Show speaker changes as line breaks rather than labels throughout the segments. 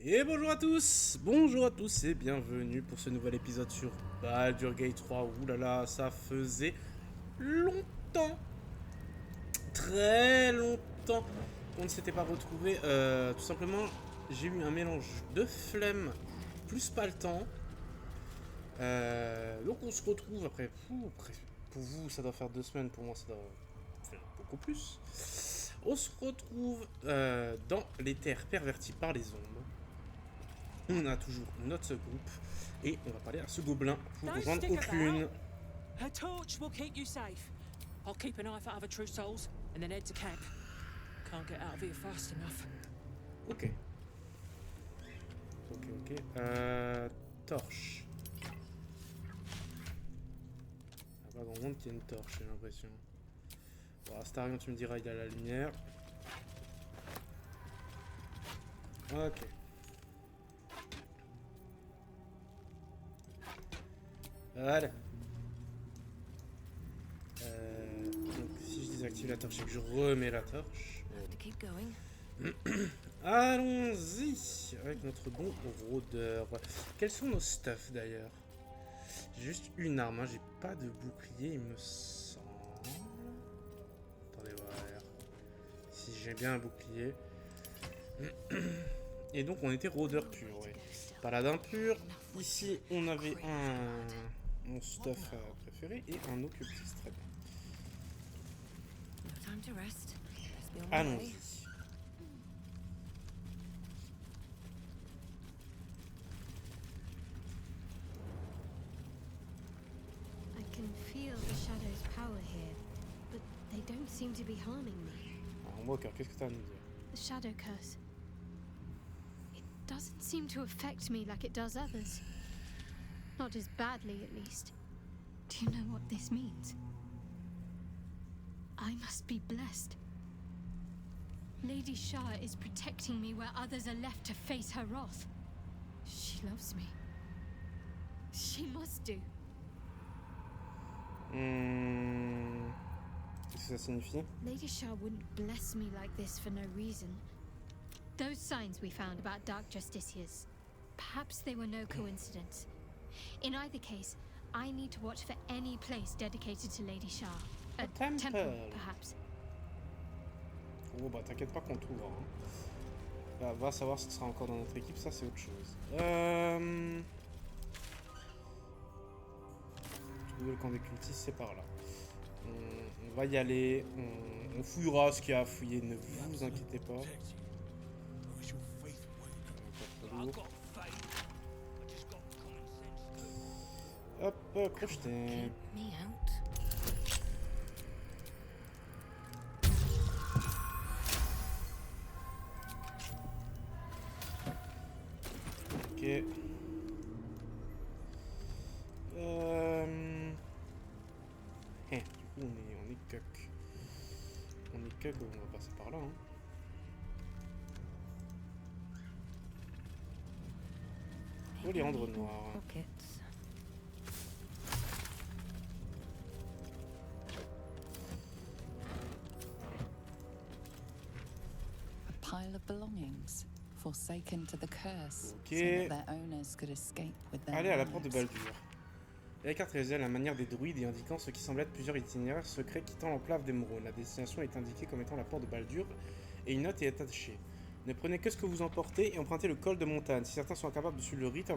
Et bonjour à tous et bienvenue pour ce nouvel épisode sur Baldur Gates 3. Ouh là là, ça faisait longtemps, très longtemps qu'on ne s'était pas retrouvé. Tout simplement, j'ai eu un mélange de flemme plus pas le temps. Donc on se retrouve après, pour vous ça doit faire 2 semaines, pour moi ça doit faire beaucoup plus. On se retrouve dans les terres perverties par les ombres. On a toujours notre groupe et on va parler à ce gobelin pour rejoindre aucune.
Her torch will keep you safe. I'll keep an eye for other true souls and then head to camp. Can't get out of here fast enough.
Ok. Torche. Il n'y a pas grand monde qui a une torche, j'ai l'impression. Bon, Astarion, tu me diras, il a la lumière. Ok. Voilà. Donc si je désactive la torche, c'est que je remets la torche. Allons-y avec notre bon rôdeur. Quels sont nos stuffs d'ailleurs? J'ai juste une arme, hein. J'ai pas de bouclier, il me semble. Attendez voir. Si j'ai bien un bouclier. Et donc on était rôdeur pur, ouais. Paladin pur. Ici on avait mon stuff préféré et un occultiste, très bien. Allons-y.
I can feel the shadow's power here, but they don't seem to be harming me.
Alors Walker, qu'est-ce que tu as à nous dire?
The shadow curse. It doesn't seem to affect me like it does others. Not as badly, at least. Do you know what this means? I must be blessed. Lady Shah is protecting me where others are left to face her wrath. She loves me. She must do.
Qu'est-ce que ça signifie?
Lady Shah wouldn't bless me like this for no reason. Those signs we found about dark justiciars, perhaps they were no coincidence. In either case, I need to watch for any place dedicated to Lady Shah. A temple, perhaps.
Oh bah t'inquiète pas qu'on t'ouvre. Hein. Bah, va savoir si tu seras encore dans notre équipe, ça c'est autre chose. Trouver le camp des cultistes, c'est par là. On va y aller, on fouillera ce qu'il y a à fouiller, ne vous inquiétez pas. Hop, crocheté. Ok. Du coup, on est cuck. On est cuck, on va passer par là. Hein. Polyandre noir.
Pile of belongings, forsaken to the curse,
Ok.
so that their owners could escape with their
Allez à la porte de
lives.
Baldur. La carte révèle la manière des druides et indiquant ce qui semble être plusieurs itinéraires secrets quittant l'enclave d'Emeraude. La destination est indiquée comme étant la porte de Baldur et une note est attachée. Ne prenez que ce que vous emportez et empruntez le col de montagne. Si certains sont incapables de suivre le rite,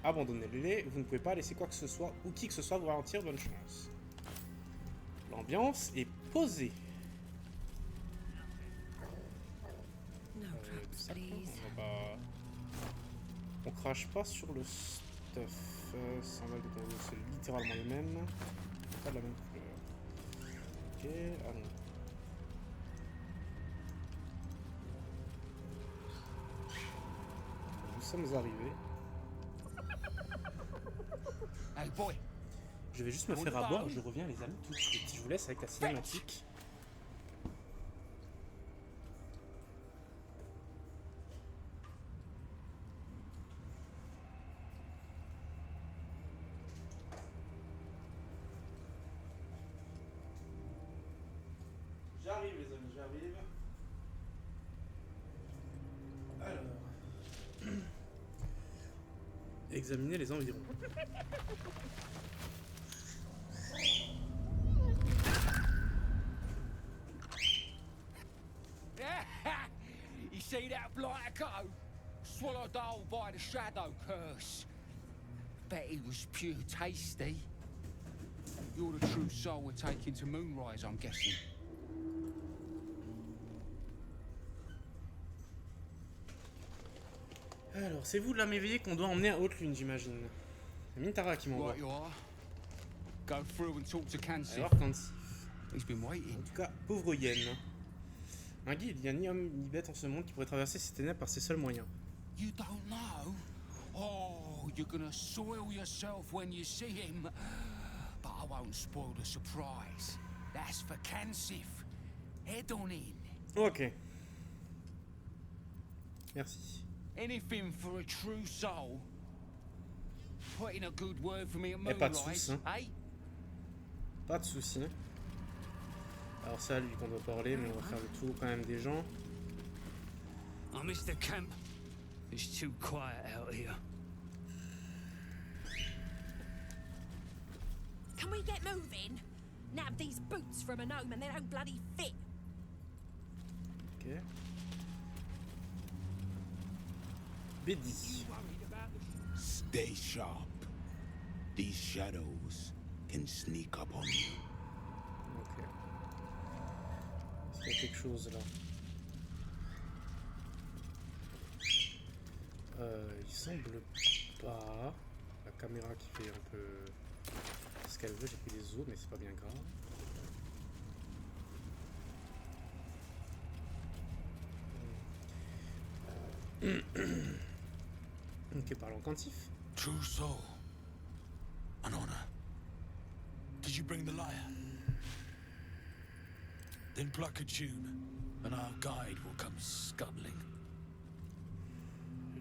abandonnez-les. Vous ne pouvez pas laisser quoi que ce soit ou qui que ce soit vous ralentir. Bonne chance. L'ambiance est posée. On crache pas sur le stuff. 100 balles de convo, c'est littéralement les mêmes. Pas de la même couleur. Ok, allons. Nous sommes arrivés.
Hey boy.
Je vais juste me faire avoir, je reviens les amis tout de suite. Je vous laisse avec la cinématique. J'arrive les amis, j'arrive. Alors. Examiner les environs.
You see that blighter go? Swallowed whole by the shadow curse. Bet he was pure tasty. You're the true soul we're taking to Moonrise, I'm guessing.
Alors, c'est vous l'âme éveillée qu'on doit emmener à Haute Lune, j'imagine. C'est Minthara qui m'envoie.
Right you are. Go through and talk to Kansif.
Alors, Kansif.
He's been waiting.
En tout cas, pauvre hyène. Un guide, il n'y a ni homme ni bête en ce monde qui pourrait traverser ces ténèbres par ses seuls moyens.
You don't know? Oh, you're gonna soil yourself when you see him. But I won't spoil the surprise. That's for Kansif. Head on in.
Ok. Merci.
Anything for a true soul. Put in a good word for me at
Et pas de
Moonrise,
soucis.
eh?
Pas de soucis. Alors c'est à lui qu'on doit parler, mais on va faire le tour quand même des gens.
I miss the camp. It's too quiet out here.
Can we get moving? Nab these boots from a gnome and they don't bloody fit.
Ok. Bédi.
Stay sharp. These shadows can sneak up on you.
Ok. Est-ce qu'il y a quelque chose là? Il semble pas. La caméra qui fait un peu ce qu'elle veut, j'ai pris les os, mais c'est pas bien grave. Ok, parlons quantif.
True soul. An honor. Did you bring the lyre? Then pluck a tube, and our guide will come scuttling.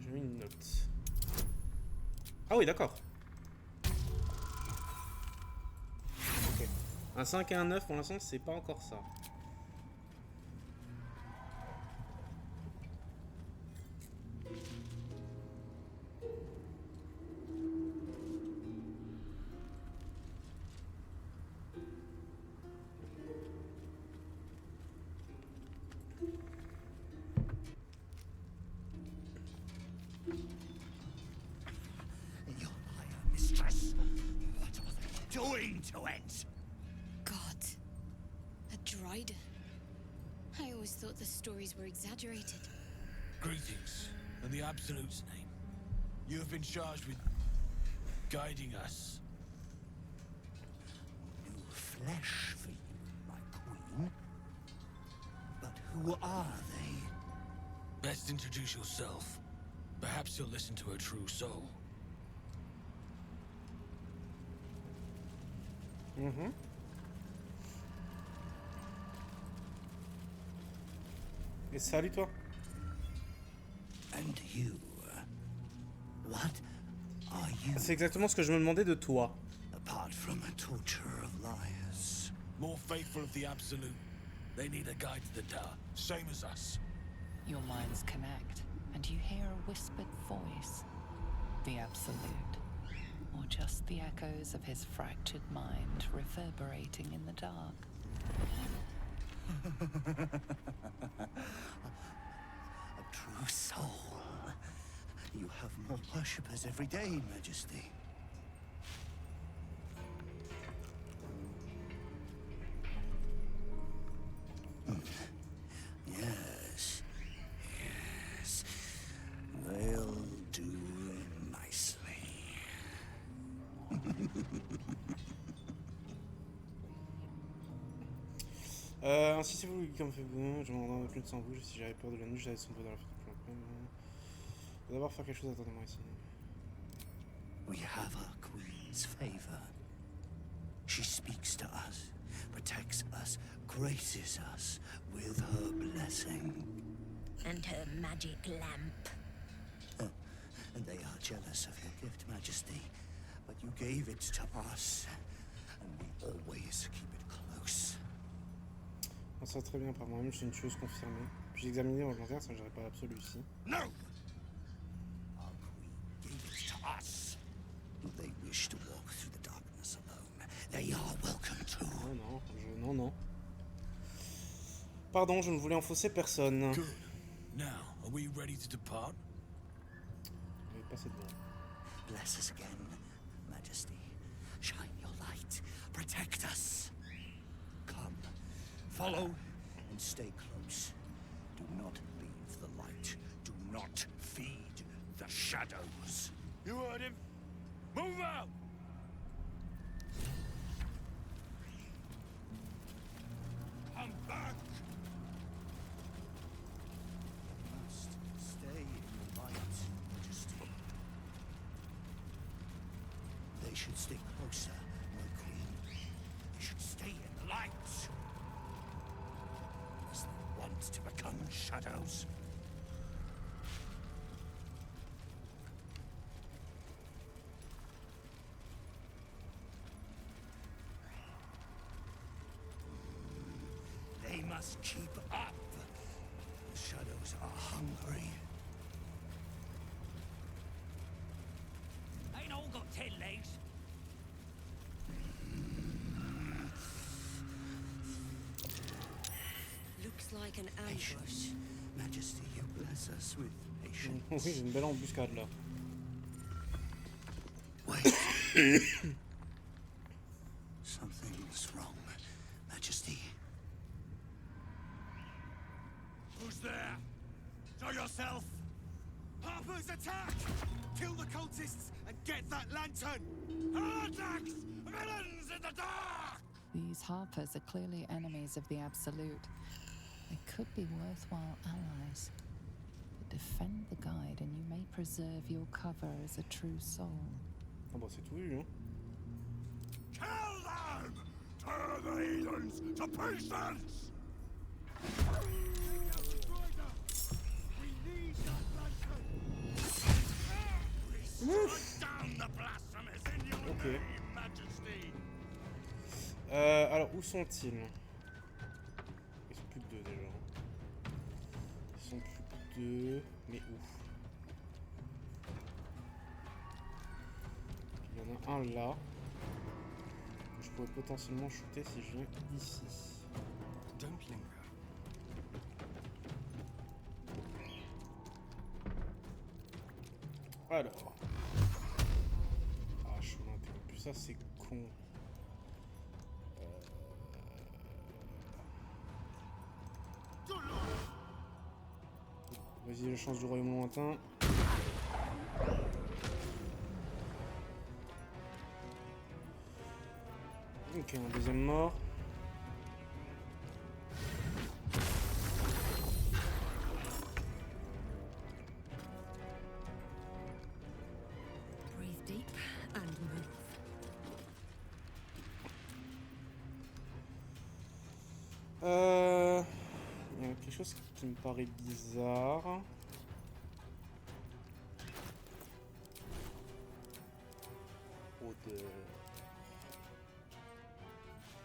J'ai mis une note. Ah oui, d'accord. Ok. Un 5 et un 9 pour l'instant, c'est pas encore ça.
Your lyre, mistress. What are they doing to it?
God. A Dryden. I always thought the stories were exaggerated.
Greetings, in the Absolute's name. You have been charged with guiding us. New flesh for you, my queen. But who are they? Best introduce yourself. Perhaps you'll listen to a true soul.
Mhm. Et salut toi.
And you, what are you?
C'est exactement ce que je me demandais de toi.
Apart from a torturer of liars. More faithful of the Absolute. They need a guide to the Tower, same as us.
Your minds connect, and you hear a whispered voice. The Absolute. Or just the echoes of his fractured mind reverberating in the dark.
A true soul. You have more worshippers every day, Majesty. Yes. Yes. They'll do nicely.
Ainsi c'est vous qui en fait bon, je m'en rends plus sans vous, si j'avais peur de la nuit, j'allais sombrer dans la fête pour après. D'abord faire quelque chose, attendez-moi ici.
We have our queen's favor. She speaks to us, protects us, graces us with her blessing.
And her magic lamp.
And they are jealous of your gift, Majesty. But you gave it to us, and we always keep it close.
On sait très bien par moi-même, je suis une tueuse confirmée. Puis j'ai examiné en inventaire, ça j'aurais pas l'absolu ici.
No! Our queen gave it to us.
Pardon, je ne voulais enfoncer personne.
Good. Now, are we ready to depart?
Je vais passer devant.
Bless us again, Majesty. Shine your light. Protect us. Come, follow, and stay close. Do not leave the light. Do not feed the shadows.
You heard him. Move out!
Come back! Must stay in the light, Majesty. They should stay closer, my queen. They should stay in the light. Unless they want to become shadows. They must keep up. The shadows are hungry.
Ain't all got 10 legs.
Looks like an ambush.
Patience. Majesty, you bless us with patience.
Oui, j'ai une belle embuscade là.
Wait. Something's wrong, Majesty.
Who's there? Show yourself! Harper's attack! Kill the cultists and get that lantern! Hardlocks! Villains in the dark!
These Harpers are clearly enemies of the Absolute. They could be worthwhile allies. But defend the guide and you may preserve your cover as a true soul.
Ah bah c'est tout vu, hein.
Kill them! Tear the heathens to pieces! We need that lantern! Strike down the blasphemous in your
Ok.
name, Majesty!
Alors, où sont-ils? Ils sont plus que deux déjà. Ils sont plus que deux. Mais où? Il y en a un là. Je pourrais potentiellement shooter si je viens ici.
Don't linger.
Alors. Ah, je m'ai interrompu. Ça, c'est con. Vas-y, la chance du royaume lointain. Ok, un deuxième mort.
Breathe deep and move.
Il y a quelque chose qui me paraît bizarre. Odeur.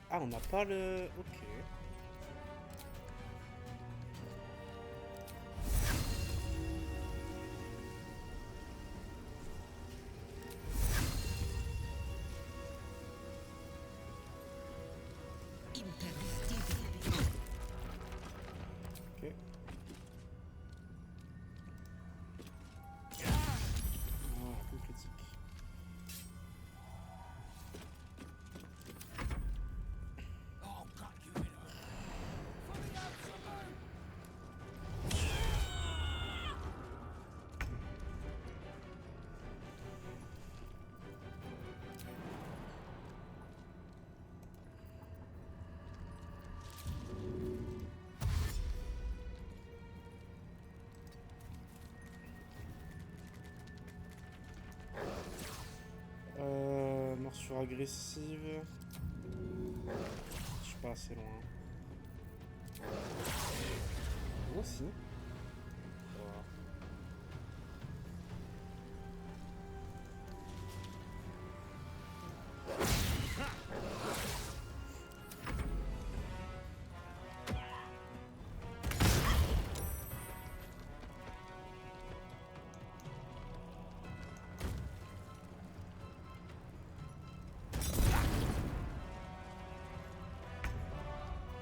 Ah, on n'a pas le... Ok. Ok. Ah, coup critique.
Oh, God, you in for the absolute!
Morsure agressive. Je suis pas assez loin. Oh si. Voilà.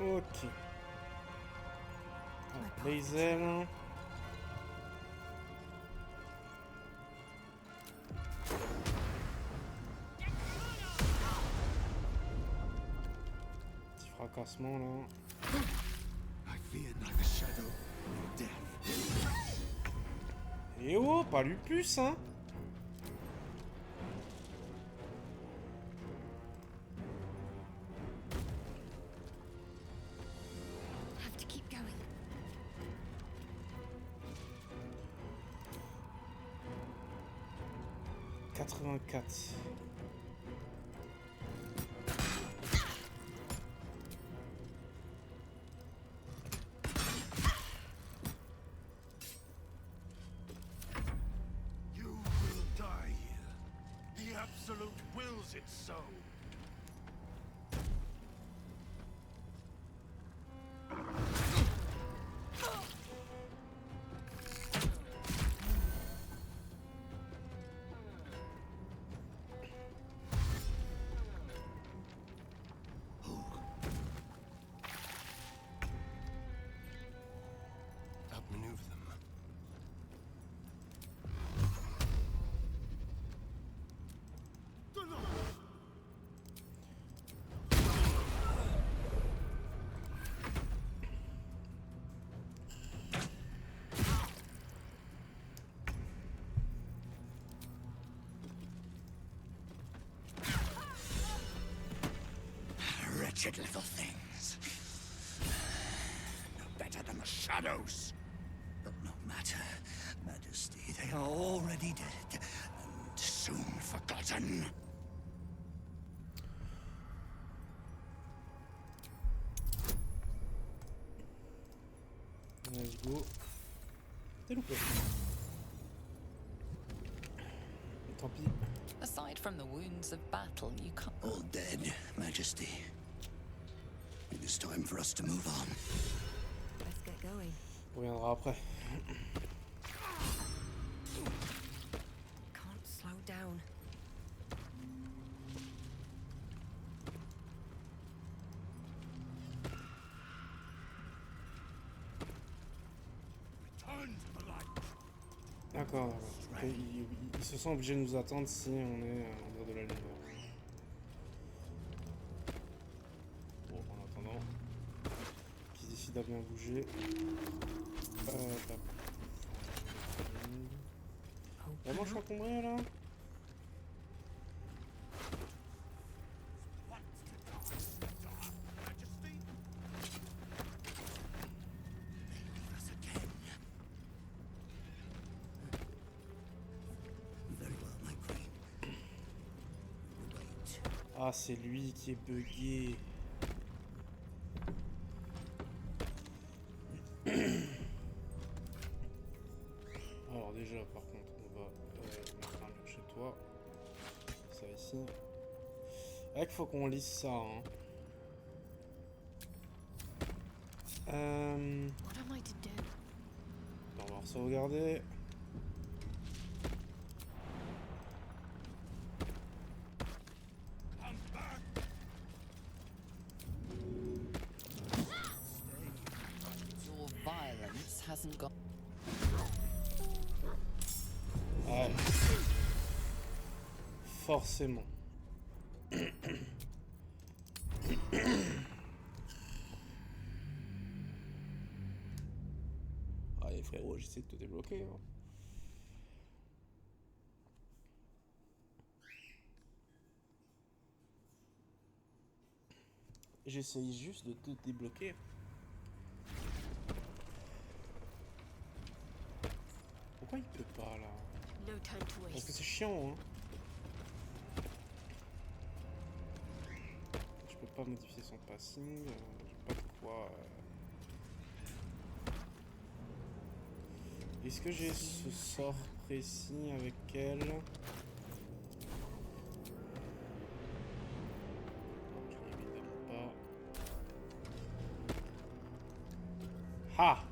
Ok. Les ailes. Petit fracassement là. Et oh, pas lupus hein.
Have to keep going.
$84.
You will die here. The Absolute wills it so. Outmaneuver them. Wretched little things. No better than the shadows. But no matter, Majesty, they are already dead, and soon forgotten.
Let's go. T'es loupé. Tant pis.
Aside from the wounds of battle, you can't.
All dead, Majesty. It is time for us to move on.
Let's get going.
On reviendra après.
Can't slow down.
Return to the light.
D'accord, d'accord. Ils se sont obligés de nous attendre si on est en dehors de la ligne. Bon, en attendant qu'ils décident à bien bouger. Vraiment, je suis encombré là. Ah, c'est lui qui est bugué. Alors déjà, par contre, on va mettre un mur chez toi. Ça ici. Avec, faut qu'on lise ça. Hein.
What am I to do?
On va sauvegarder.
Your violence hasn't gone.
Ouais. Forcément. Allez frérot, j'essaie de te débloquer. Hein. J'essaye juste de te débloquer. Pourquoi il peut pas là?
No time to
Parce que
waste.
c'est chiant hein. Je peux pas modifier son passing, je sais pas pourquoi. Est-ce que j'ai ce sort précis avec elle? Non, je l'ai évidemment pas. Ah!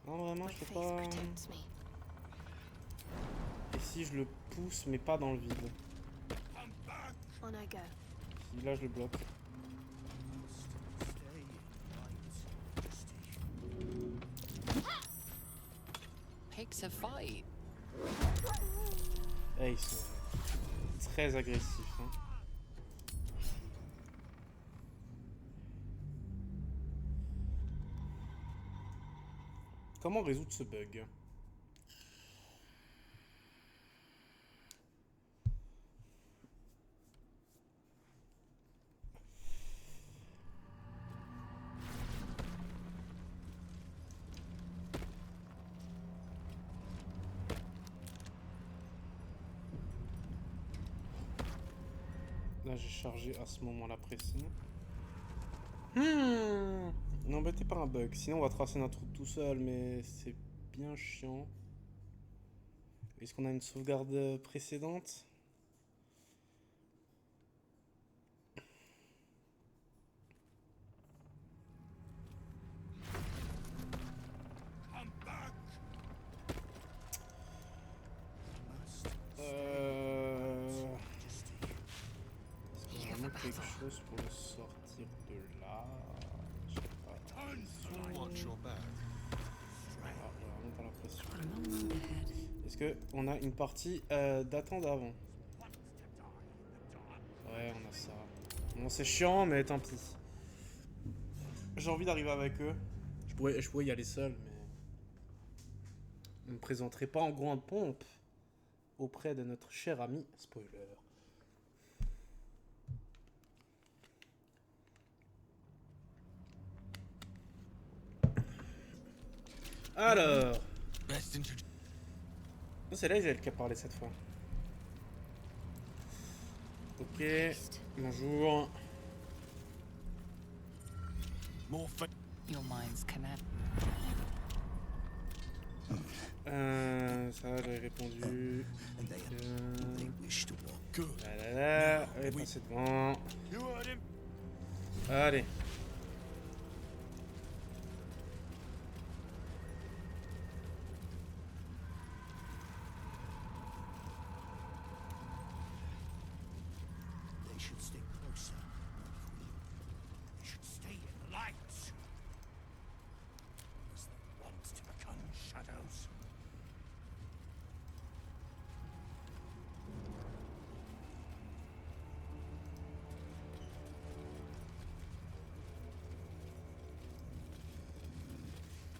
Non, vraiment,
My
je peux
faith
pas.
protects me.
Et si je le pousse, mais pas dans le vide?
On I go.
Si là, je le bloque.
to fight.
Eh, ils sont très agressifs. Hein. Comment résoudre ce bug? Là, j'ai chargé à ce moment-là précis. N'embêtez pas un bug, sinon on va tracer notre route tout seul, mais c'est bien chiant. Est-ce qu'on a une sauvegarde précédente? Est-ce qu'il y a vraiment quelque chose pour le sortir de là? Je sais pas. Vraiment pas l'impression. Est-ce que on a une partie datant d'avant? Ouais, on a ça. Bon, c'est chiant, mais tant pis. J'ai envie d'arriver avec eux. Je pourrais y aller seul, mais je me présenterai pas en grande pompe auprès de notre cher ami spoiler. Alors, c'est là qui a parlé cette fois. Ok, bonjour.
Your minds connect.
Ça, j'avais répondu. Là, allez, passez devant. Allez.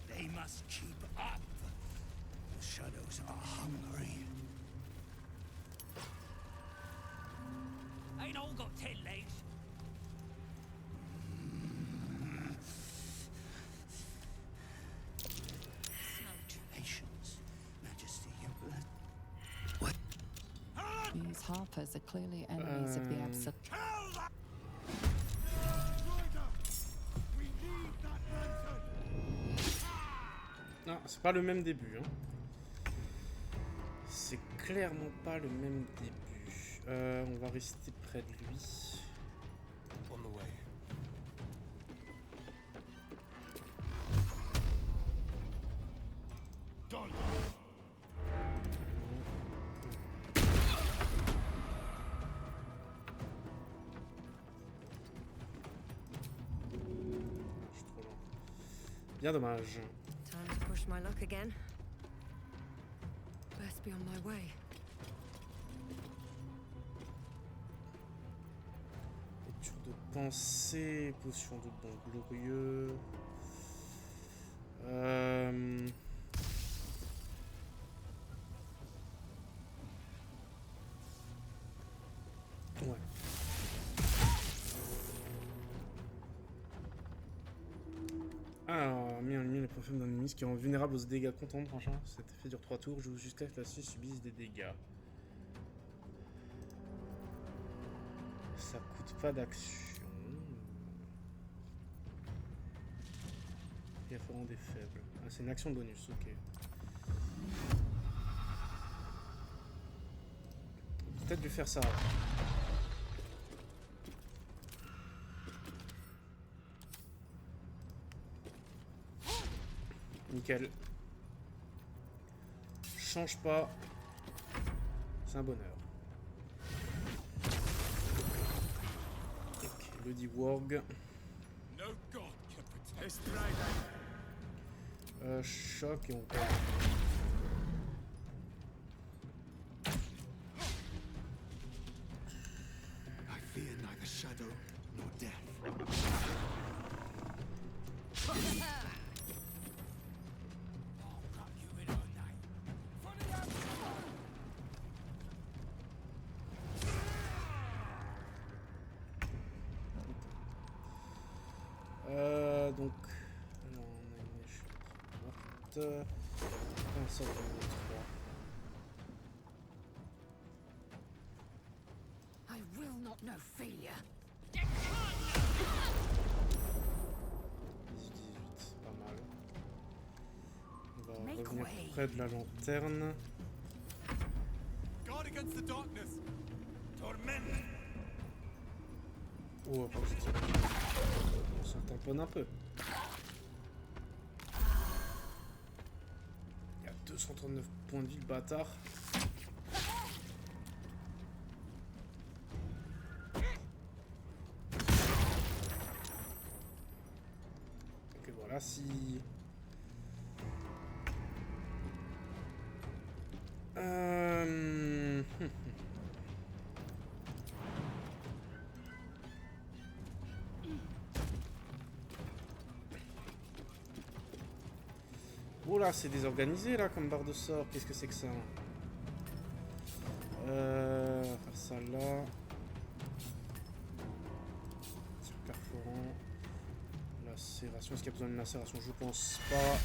They must keep up. The shadows are hungry.
Ain't all got 10 legs.
Patience, Majesty.
These harpers are clearly enemies of the absolute.
Non, c'est pas le même début. Hein. C'est clairement pas le même début. On va rester près de lui.
On the way. Done.
Je suis trop lent. Bien dommage.
Time to push my luck again. Best be on my way.
Lecture de pensée, potion de bon glorieux. Ouais. Alors, mis en lumière les points faibles d'un ennemi qui est vulnérable aux dégâts contents de tranchant. Cet effet dure 3 tours, joue jusqu'à ce que la cible subisse des dégâts. Ça coûte pas d'action. Perforant des faibles. Ah, c'est une action bonus, ok. Peut-être lui faire ça. Nickel. Change pas. C'est un bonheur. Ok, le D-Worg.
No god can protect.
Choc et on perd. juste un sort de 3.
I will not know failure.
18, c'est pas mal. On va revenir près de la lanterne.
Guard against the darkness. Torment.
Oh, on s'en tamponne un peu. Il y a 239 points de vie, le bâtard. Ok, voilà, si... Oh là, c'est désorganisé là comme barre de sort. Qu'est-ce que c'est que ça? Faire ça là. Tir perforant. Lacération. Est-ce qu'il y a besoin d'une lacération? Je pense pas.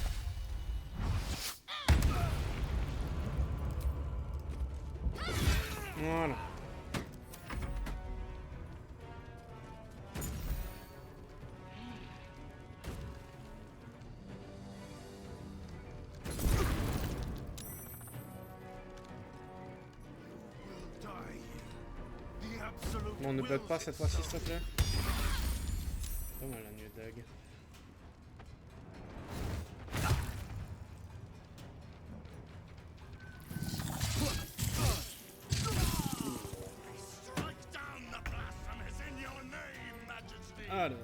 Voilà. On ne bug pas cette fois-ci, s'il te plaît. Pas mal la nuit dague. Alors.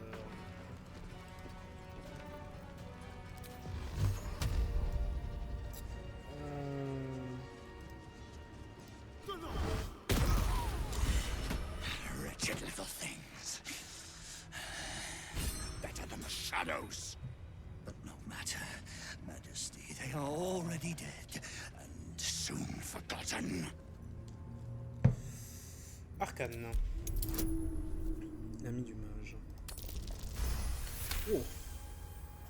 Wretched little things. Better than the shadows. But no matter, Majesty, they are already dead and soon forgotten.
Arcane. L'ami du mage. Oh.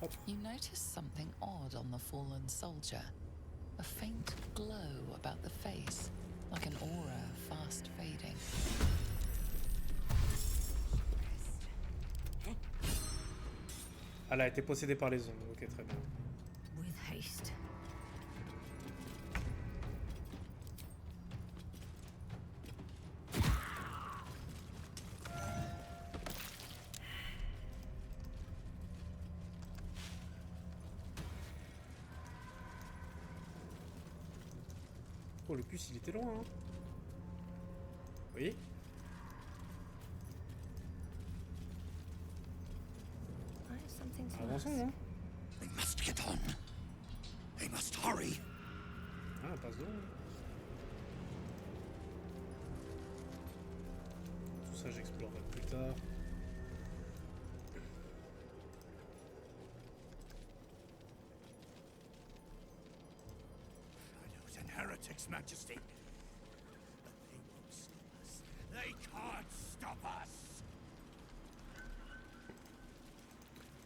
Hop.
You notice something odd on the fallen soldier. A faint glow about the face, like an aura fast fading.
Elle a été possédée par les ombres. Ok, très bien.
With haste.
Oh, le puce, il était loin, hein. Oui. Avançons, hein.
They must get on. They must hurry.
Ah, passe d'eau. Tout ça, j'explorerai plus tard.
Shadows and heretics, Majesty. But they won't stop us. They can't stop us.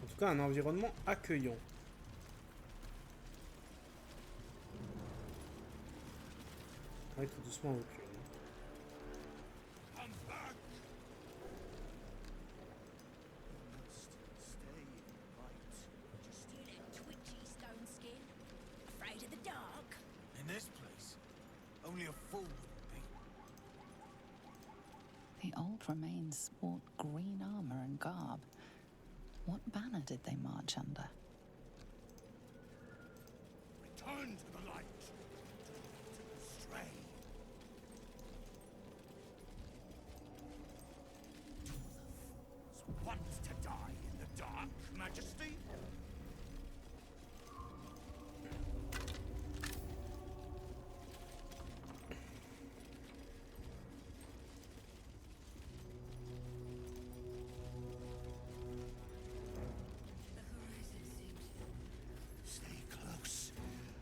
En tout cas, un environnement accueillant. Ouais, tout doucement au recul.
Come back. You must stay in light, Majesty.
You little twitchy stone skin. Afraid of the dark?
In this place, only a fool would be.
The old remains sport green armor and garb. What banner did they march under?
Return to the light. Do not stray. Do the fools want to die in the dark, Majesty?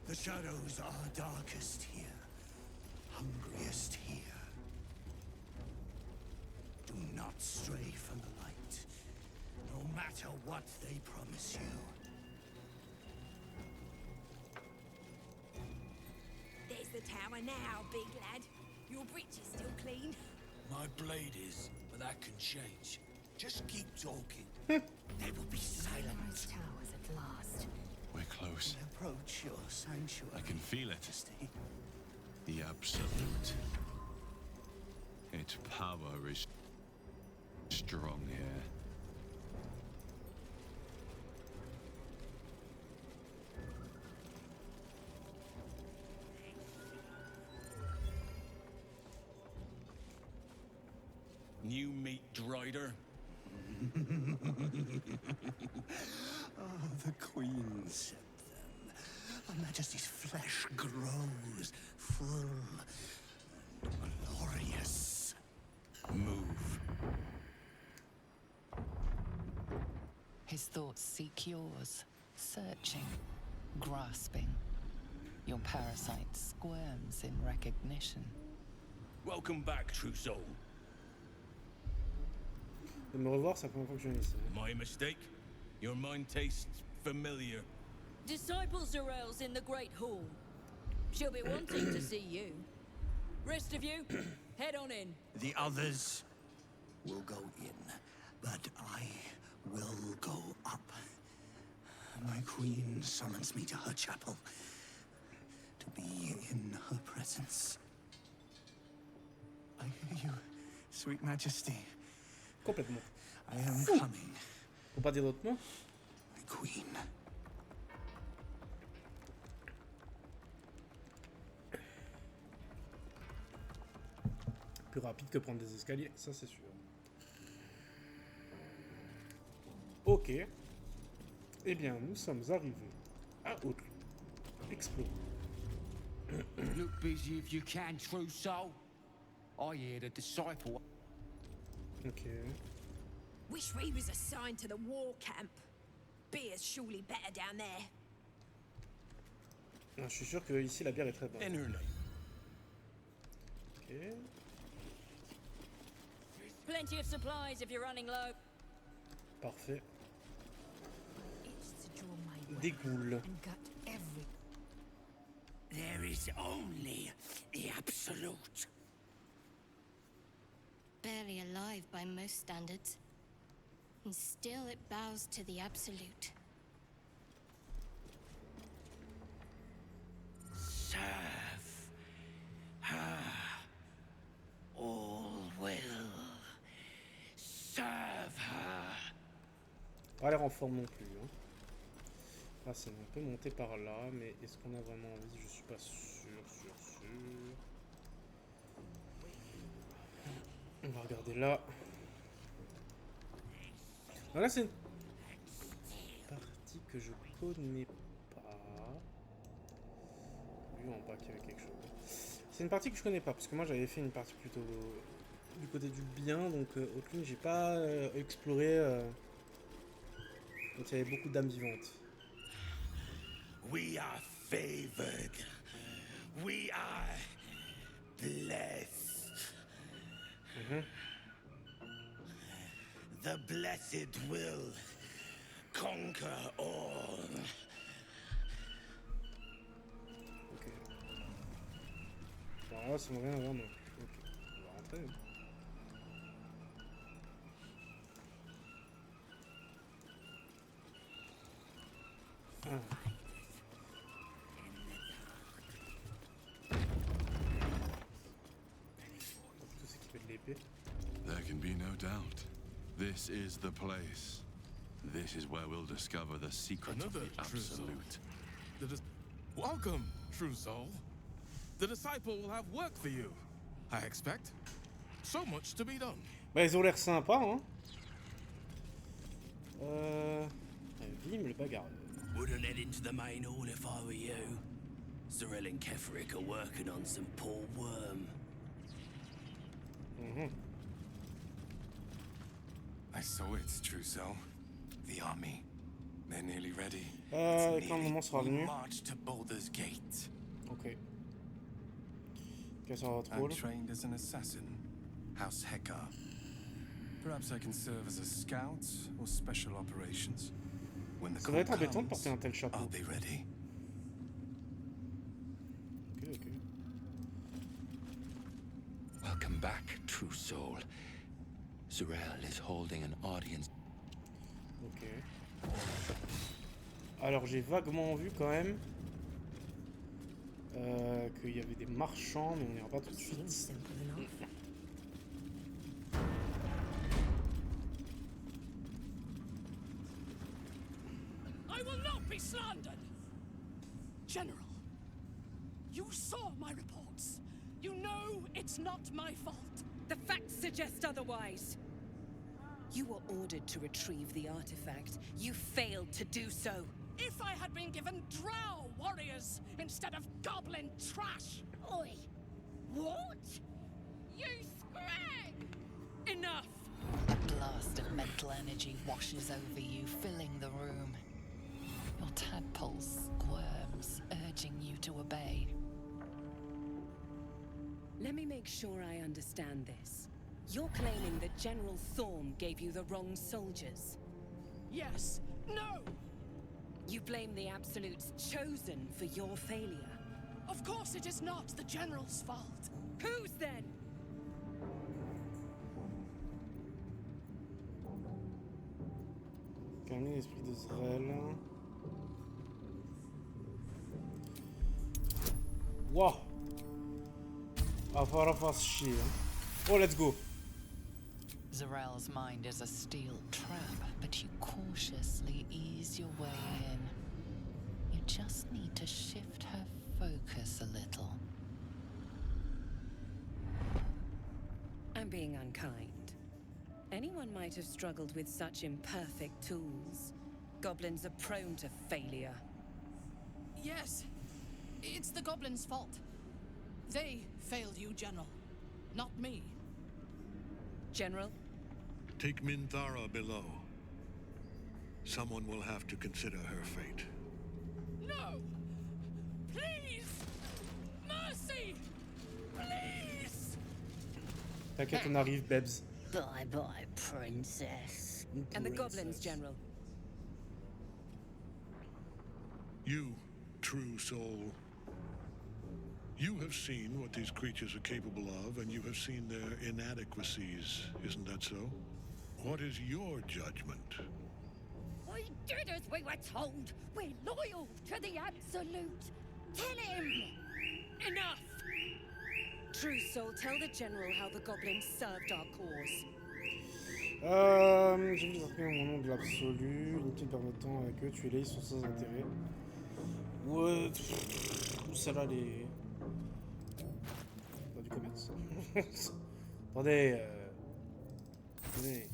The shadows are darkest here, hungriest here. Do not stray from the light, no matter what they promise you.
shower now, big lad. Your breech is still clean.
My blade is, but that can change. Just keep talking. They will be silent.
Towers at last.
We're close.
Approach your sanctuary.
I can feel it.
Majesty.
The absolute. Its power is strong here.
New meat drider. Oh, the Queen sent them. Her Majesty's flesh grows full and glorious.
Move.
His thoughts seek yours, searching, grasping. Your parasite squirms in recognition.
Welcome back, true soul.
De me revoir, c'est la première fois que je viens ici.
My mistake? Your mind tastes familiar.
Disciples Zarel's in the Great Hall. She'll be wanting to see you. Rest of you, head on in.
The others will go in, but I will go up. My queen summons me to her chapel to be in her presence. I hear you, sweet majesty.
Complètement.
I am coming,
Faut pas dire d'autres mots.
my queen.
Plus rapide que prendre des escaliers, ça c'est sûr. Ok. Eh bien, nous sommes arrivés à Haute. Explore.
Look busy if you can, true soul. I hear the disciple.
Ok.
Wish we was assigned to the war camp. Beer's surely better down there.
Je suis sûr que ici la bière est très bonne. Ok.
Plenty of supplies if you're running low.
Parfait.
It's to draw my
Des goules.
and gut every.
There is only the absolute.
Barely alive by most standards. And still it bows to the absolute.
Serve her. All will serve her.
Pas l'air en forme non plus. Hein. Ah, c'est un peu monté par là, mais est-ce qu'on a vraiment envie? Je suis pas sûr. On va regarder là. Voilà, c'est une partie que je connais pas. Lui en bas qu'il y avait quelque chose. C'est une partie que je connais pas, parce que moi j'avais fait une partie plutôt du côté du bien, donc Haute-Lune j'ai pas exploré. Donc il y avait beaucoup d'âmes vivantes.
We are favored. We are blessed. The blessed will conquer all.
Ok. Alors là, ça n'a rien à voir non plus. Ok, on va rentrer. Ah. Tout s'équiper de l'épée.
There can be no doubt. This is the place. This is where we'll discover the secret of the absolute.
Welcome, true soul. The disciple will have work for you, I expect. So much to be done.
Bah, ils ont l'air sympas, hein. Vim le bagarre.
Wouldn't head into the main hall if I were you. Zarel and Keferic are working on some poor worm.
I saw it, true soul. The army. They're nearly ready.
Quand le moment sera venu.
March to Baldur's Gate.
Ok. Qu'est-ce qu'on va
I'm
trouver?
trained as an assassin. House Hekar. Perhaps I can serve as a scout or special operations. When the
Ça va être
call
embêtant de
comes,
porter un tel chapeau.
I'll be ready.
Ok, ok.
Welcome back, true soul. Zurel is holding an audience.
Ok. Alors j'ai vaguement vu quand même qu'il y avait des marchands, mais on n'ira pas tout de suite.
I will not be slandered! General, you saw my reports. You know it's not my fault.
The facts suggest otherwise. You were ordered to retrieve the artifact. You failed to do so.
If I had been given drow warriors instead of goblin trash!
Oi! What? You scrag! Enough!
A blast of mental energy washes over you, filling the room. Your tadpole squirms, urging you to obey.
Let me make sure I understand this. You're claiming that General Thorm gave you the wrong soldiers.
Yes. No!
You blame the Absolute's chosen for your failure.
Of course it is not the General's fault.
Whose then?
Calmer l'esprit de Zrel. Wow! Va falloir faire chier. Hein. Oh, let's go!
Zurel's mind is a steel trap, but you cautiously ease your way in. You just need to shift her focus a little.
I'm being unkind. Anyone might have struggled with such imperfect tools. Goblins are prone to failure.
Yes. It's the goblins' fault. They failed you, General. Not me.
General?
Take Minthara below. Someone will have to consider her fate.
No! Please! Mercy! Please!
T'inquiète, on arrive, Bebs.
Bye bye, princess. And the goblins, General.
You, true soul. You have seen what these creatures are capable of, and you have seen their inadequacies, isn't that so? What is your judgment?
We did as we were told. We're loyal to the Absolute. Tell him!
Enough! True soul, tell the General how the goblins served our cause.
J'ai vu les imprimer mon nom de l'absolu, l'outil permettant avec eux tuer les sont sans intérêt. Ouais, celle-là, les... Dans du commerce. Attendez, attendez.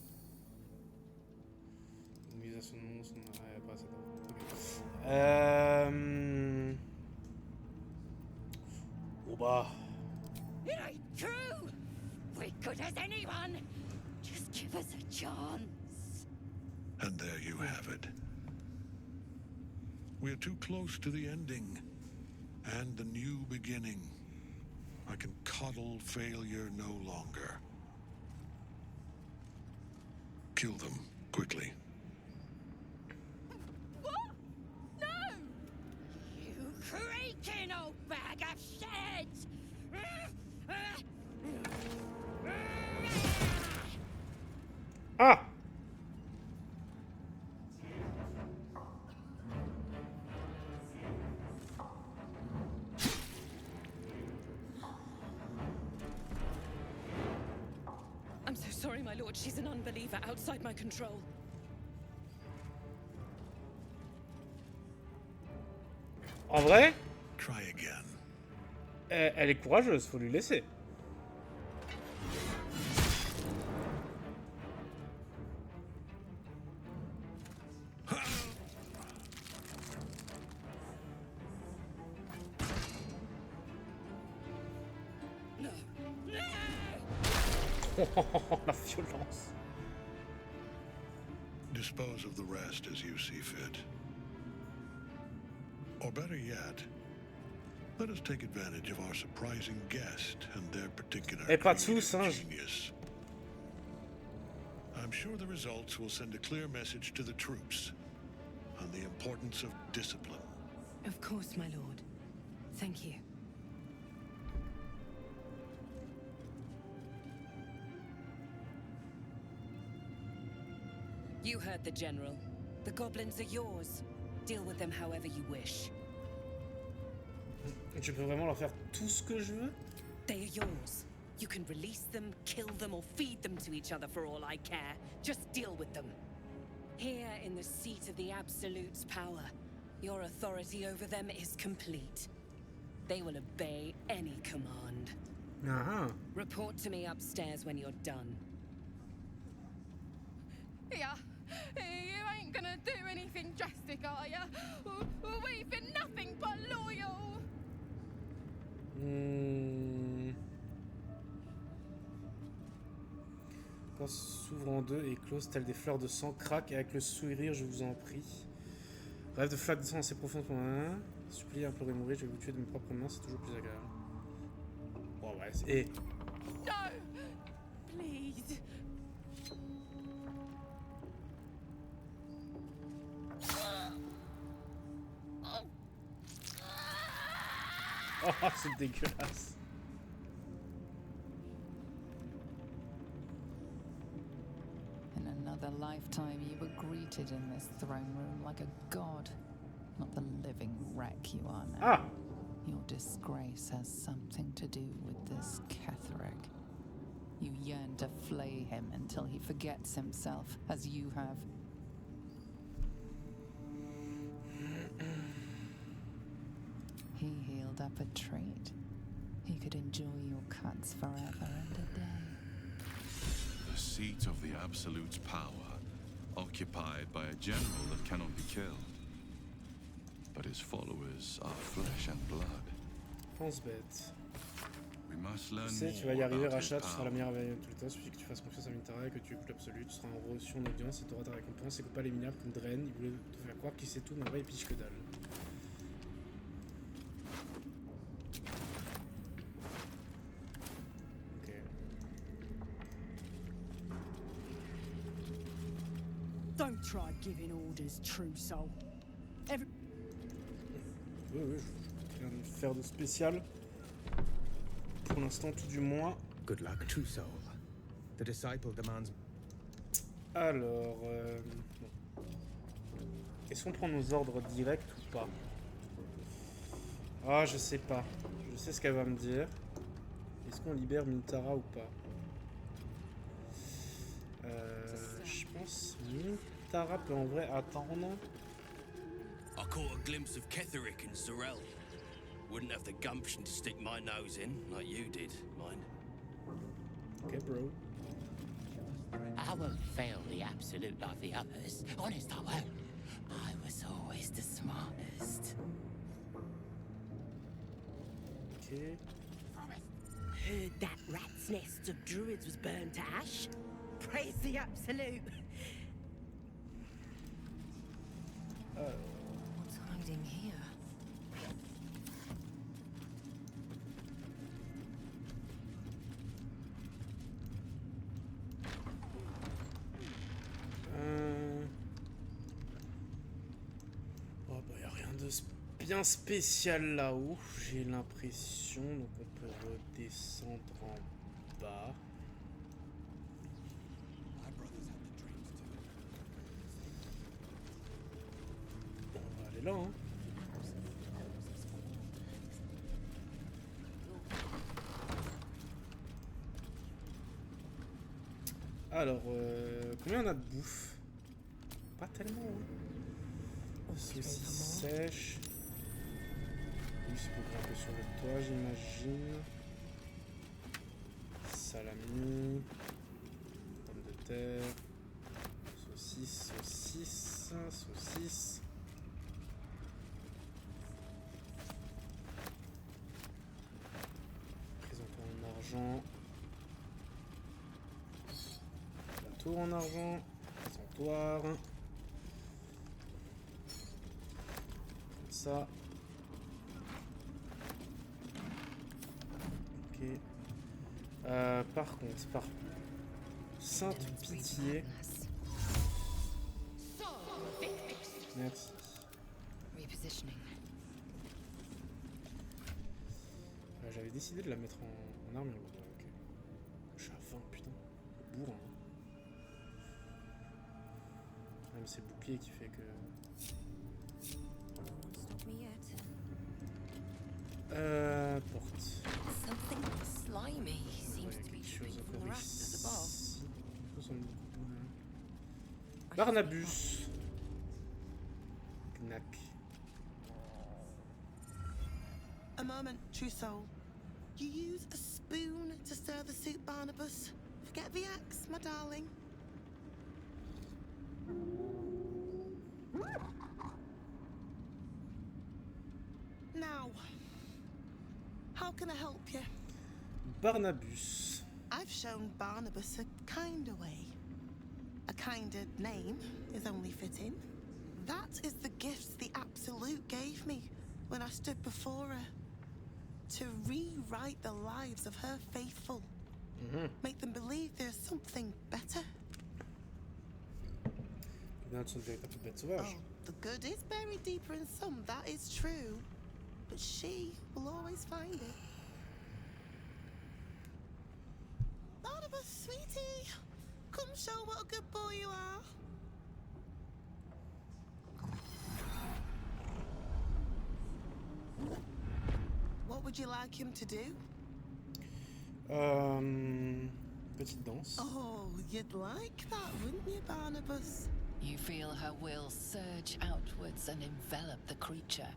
Mobilisation de monstres, ouais, pas ça. Oh bah.
It ain't true! We're good as anyone! Just give us a chance.
And there you have it. We're too close to the ending. And the new beginning. I can coddle failure no longer. Kill them, quickly.
What? No! You creaking old bag of shit!
Ah!
I'm so sorry, my lord. She's an unbeliever outside my control.
En vrai,
Try again.
elle est courageuse, faut lui laisser. La violence.
Dispose of the rest as you see fit. Or better yet, let us take advantage of our surprising guest and their particular genius. I'm sure the results will send a clear message to the troops on the importance of discipline.
Of course, my lord. Thank you. You heard the General. The goblins are yours. Deal with them however you wish.
Je peux vraiment leur faire tout ce que je veux?
They are yours. You can release them, kill them, or feed them to each other for all I care. Just deal with them. Here in the seat of the Absolute's power, your authority over them is complete. They will obey any command. Report to me upstairs when you're done.
Yeah, you ain't gonna do anything drastic, are ya? We've been nothing but loyal.
Quand s'ouvre en deux et close telles des fleurs de sang, craque avec le sourire, je vous en prie. Rêve de flaque de sang assez profond pour un. Supplie, implorer, mourir, je vais vous tuer de mes propres mains, c'est toujours plus agréable. Bon, ouais, c'est.
No, please.
Oh, c'est dégueulasse.
In another lifetime, you were greeted in this throne room like a god, not the living wreck you are now.
Ah!
Your disgrace has something to do with this Ketheric. You yearn to flay him until he forgets himself, as you have. He healed up a trait. He could enjoy your cuts forever and a day.
The seat of the Absolute's power, occupied by a general that cannot be killed. But his followers are flesh and blood.
Pense bête.
We must learn
Tu sais, tu vas y
more
arriver,
about his
Rachat, tu seras la
power.
meilleure veille de tout le temps. Suffit que tu fasses confiance à Minthara et que tu écoutes l'absolu. Tu seras en reçu en audience et tu auras ta récompense. Écoute pas les minables comme Dren. Il voulait te faire croire qu'il sait tout, mais en vrai, il piche que dalle. Ok.
Don't try giving orders, true soul.
Oui, je rien de faire de spécial. Pour l'instant, tout du moins.
Good luck, true soul. The disciple demands.
Alors, bon. Est-ce qu'on prend nos ordres directs ou pas? Ah, je sais pas. Je sais ce qu'elle va me dire. Est-ce qu'on libère Minthara ou pas? Je pense Minthara peut en vrai attendre.
I caught a glimpse of Ketheric and Sorel. Wouldn't have the gumption to stick my nose in like you did, mind.
Okay, bro.
I won't fail the Absolute like the others. Honest, I won't. I was always the smartest.
Okay.
Heard that rat's nest of druids was burned to ash. Praise the Absolute.
What's hiding here?
Oh bah y a rien de bien spécial là-haut, j'ai l'impression. Donc on peut redescendre en bas. Bon, on va aller là, hein. Alors, combien on a de bouffe? Pas tellement, hein. Saucisse sèche. Oui, c'est pour grimper sur le toit, j'imagine. Salami. Pommes de terre. Saucisse, saucisse, saucisse. Présentoir en argent. Plateau en argent. Présentoir. Ça. Ok. Par contre, par sainte pitié. Merci. J'avais décidé de la mettre en armure. Ok. Je suis à 20, putain. Le bourrin. c'est le bouclier qui fait que... Porte.
Something slimy seems to be
Quelque chose
dripping from the
encore
rafters
ici.
above.
Barnabus. Knack.
A moment, true soul. You use a spoon to stir the soup, Barnabas. Forget the axe, my darling. Now, how can I help you?
Barnabus.
I've shown Barnabas a kinder way. A kinder name is only fitting. That is the gift the Absolute gave me when I stood before her. To rewrite the lives of her faithful. Make them believe there's something better.
Oh,
the good is buried deeper in some, that is true. But she will always find it. Barnabas, sweetie, come show what a good boy you are. What would you like him to do?
Petite danse.
Oh, you'd like that, wouldn't you, Barnabas?
You feel her will surge outwards and envelop the creature,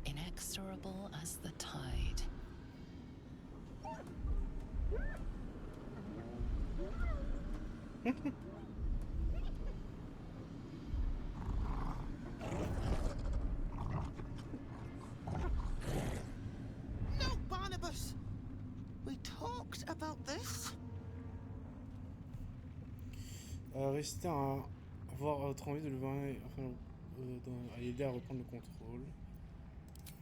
inexorable as the tide.
No, Barnabas! We talked about this.
Rester à avoir votre envie de le voir, enfin, à l'aider à reprendre le contrôle.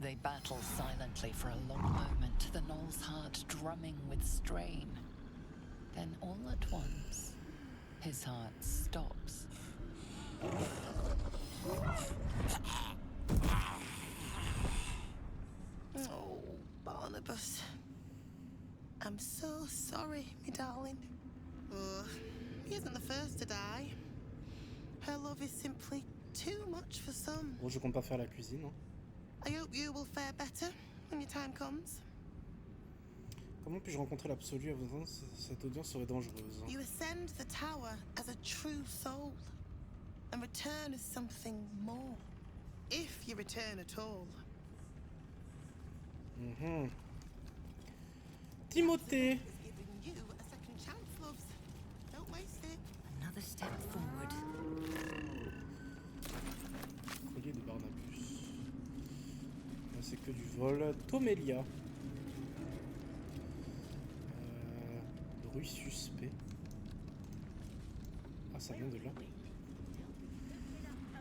They battle silently for a long moment, the gnoll's heart drumming with strain. Then all at once, his heart stops.
Oh, Barnabas. I'm so sorry, me darling. He isn't the first to die. Her love is simply too much for some.
Bon, je compte pas faire la cuisine. Hein.
I hope you will fare better when your time comes.
Comment puis-je rencontrer l'absolu à vos ans? Cette audience serait dangereuse.
You ascend the tower as a true soul, and return as something more. If you return at all.
Timothée.
Giving you a second chance, loves. Don't waste it.
Another step forward.
Collier de Barnabus. Là, c'est que du vol. Tomélia. Bruit suspect. Ah, ça vient de là.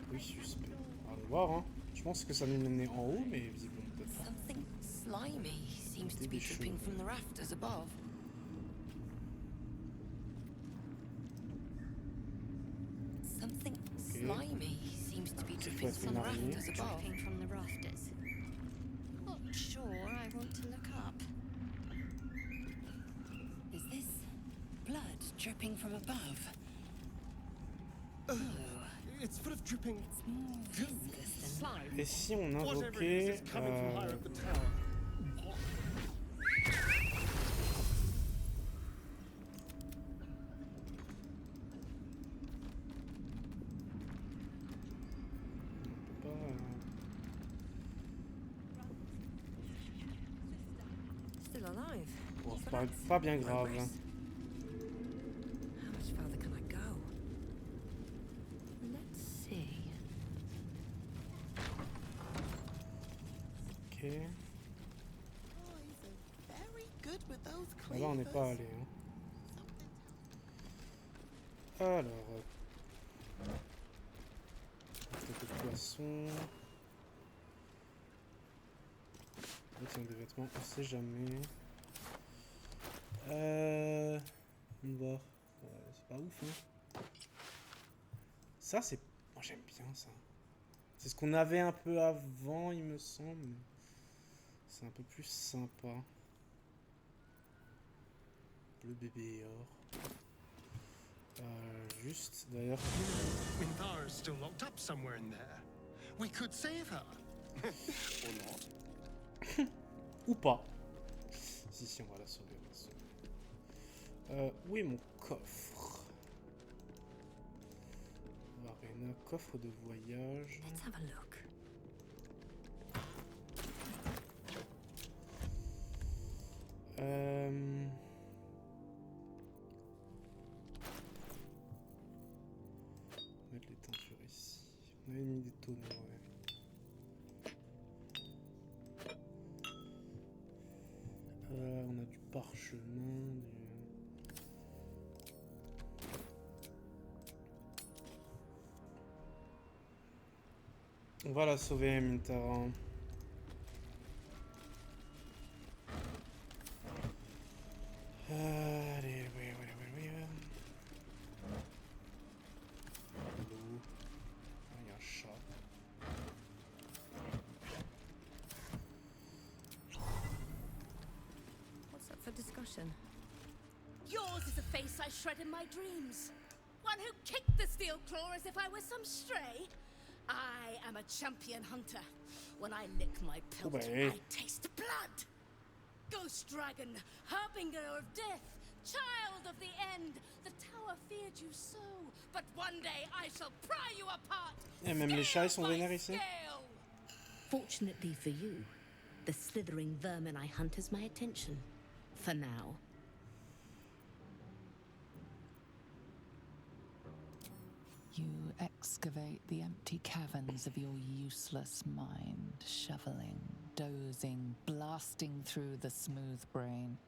Bruit suspect. On va voir, hein. Je pense que ça nous menait en haut, mais visiblement peut-être pas.
Something slimy seems to be dripping from the rafters above. Something slimy seems to be dripping from the rafters above.
Dripping from the rafters. Not sure. I want to look up.
Is this blood dripping from above?
It's full of dripping slime.
Et si on invoquait...
Still alive.
Bon, pas bien grave.
How much further can I go? Let's see.
Ok.
Boys are very good with those
Là, on n'est pas allé. Hein. Alors... Tête de poisson... Tiens, des vêtements, on sait jamais. On va... c'est pas ouf, hein. Ça, c'est... Moi, j'aime bien ça. C'est ce qu'on avait un peu avant, il me semble. C'est un peu plus sympa. Le bébé et or. Juste d'ailleurs.
Minthara is still locked up somewhere in there. We could save her. Or not.
Ou pas. Si, on va la sauver. Où est mon coffre? Arena, coffre de voyage.
Let's have a look.
Mettre les teintures ici. On avait mis des tonneaux, ouais. On a du parchemin, On va la sauver, Minthara. Allez, oui. L'eau. Ah, il y a un chat.
What's up for discussion?
Yours is a face I shred in my dreams. One who kicked the steel claw as if I was some stray. I am a champion hunter. When I lick my pelt, I taste blood. Ghost dragon, harbinger of death, child of the end. The tower feared you so, but one day I shall pry you apart.
Et même les chats ils sont vénères ici.
Fortunately for you, the slithering vermin I hunt has my attention. For now.
You excavate the empty caverns of your useless mind, shoveling, dozing, blasting through the smooth brain.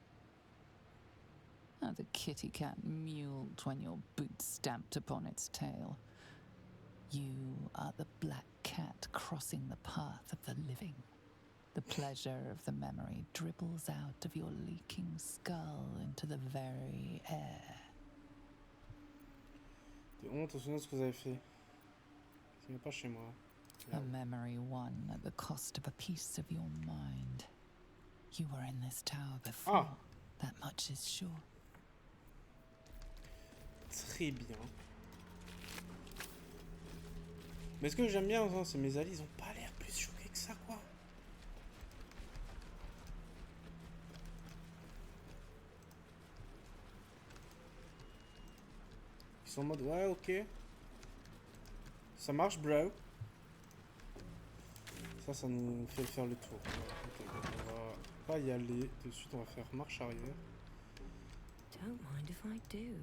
How the kitty cat mewled when your boot stamped upon its tail. You are the black cat crossing the path of the living. The pleasure of the memory dribbles out of your leaking skull into the very air.
De honte, on se souvient de ce que vous avez fait. C'est même pas chez moi.
A memory won at the cost of a piece of your mind. You were in this tower before. That much is sure.
Très bien. Mais ce que j'aime bien, c'est mes alliés, ils ont pas l'air plus choqués que ça, quoi. Ils sont en mode, ouais, ok. Ça marche, bro. Ça nous fait faire le tour. Ok, donc on va pas y aller. De suite, on va faire marche arrière.
Don't mind if I do.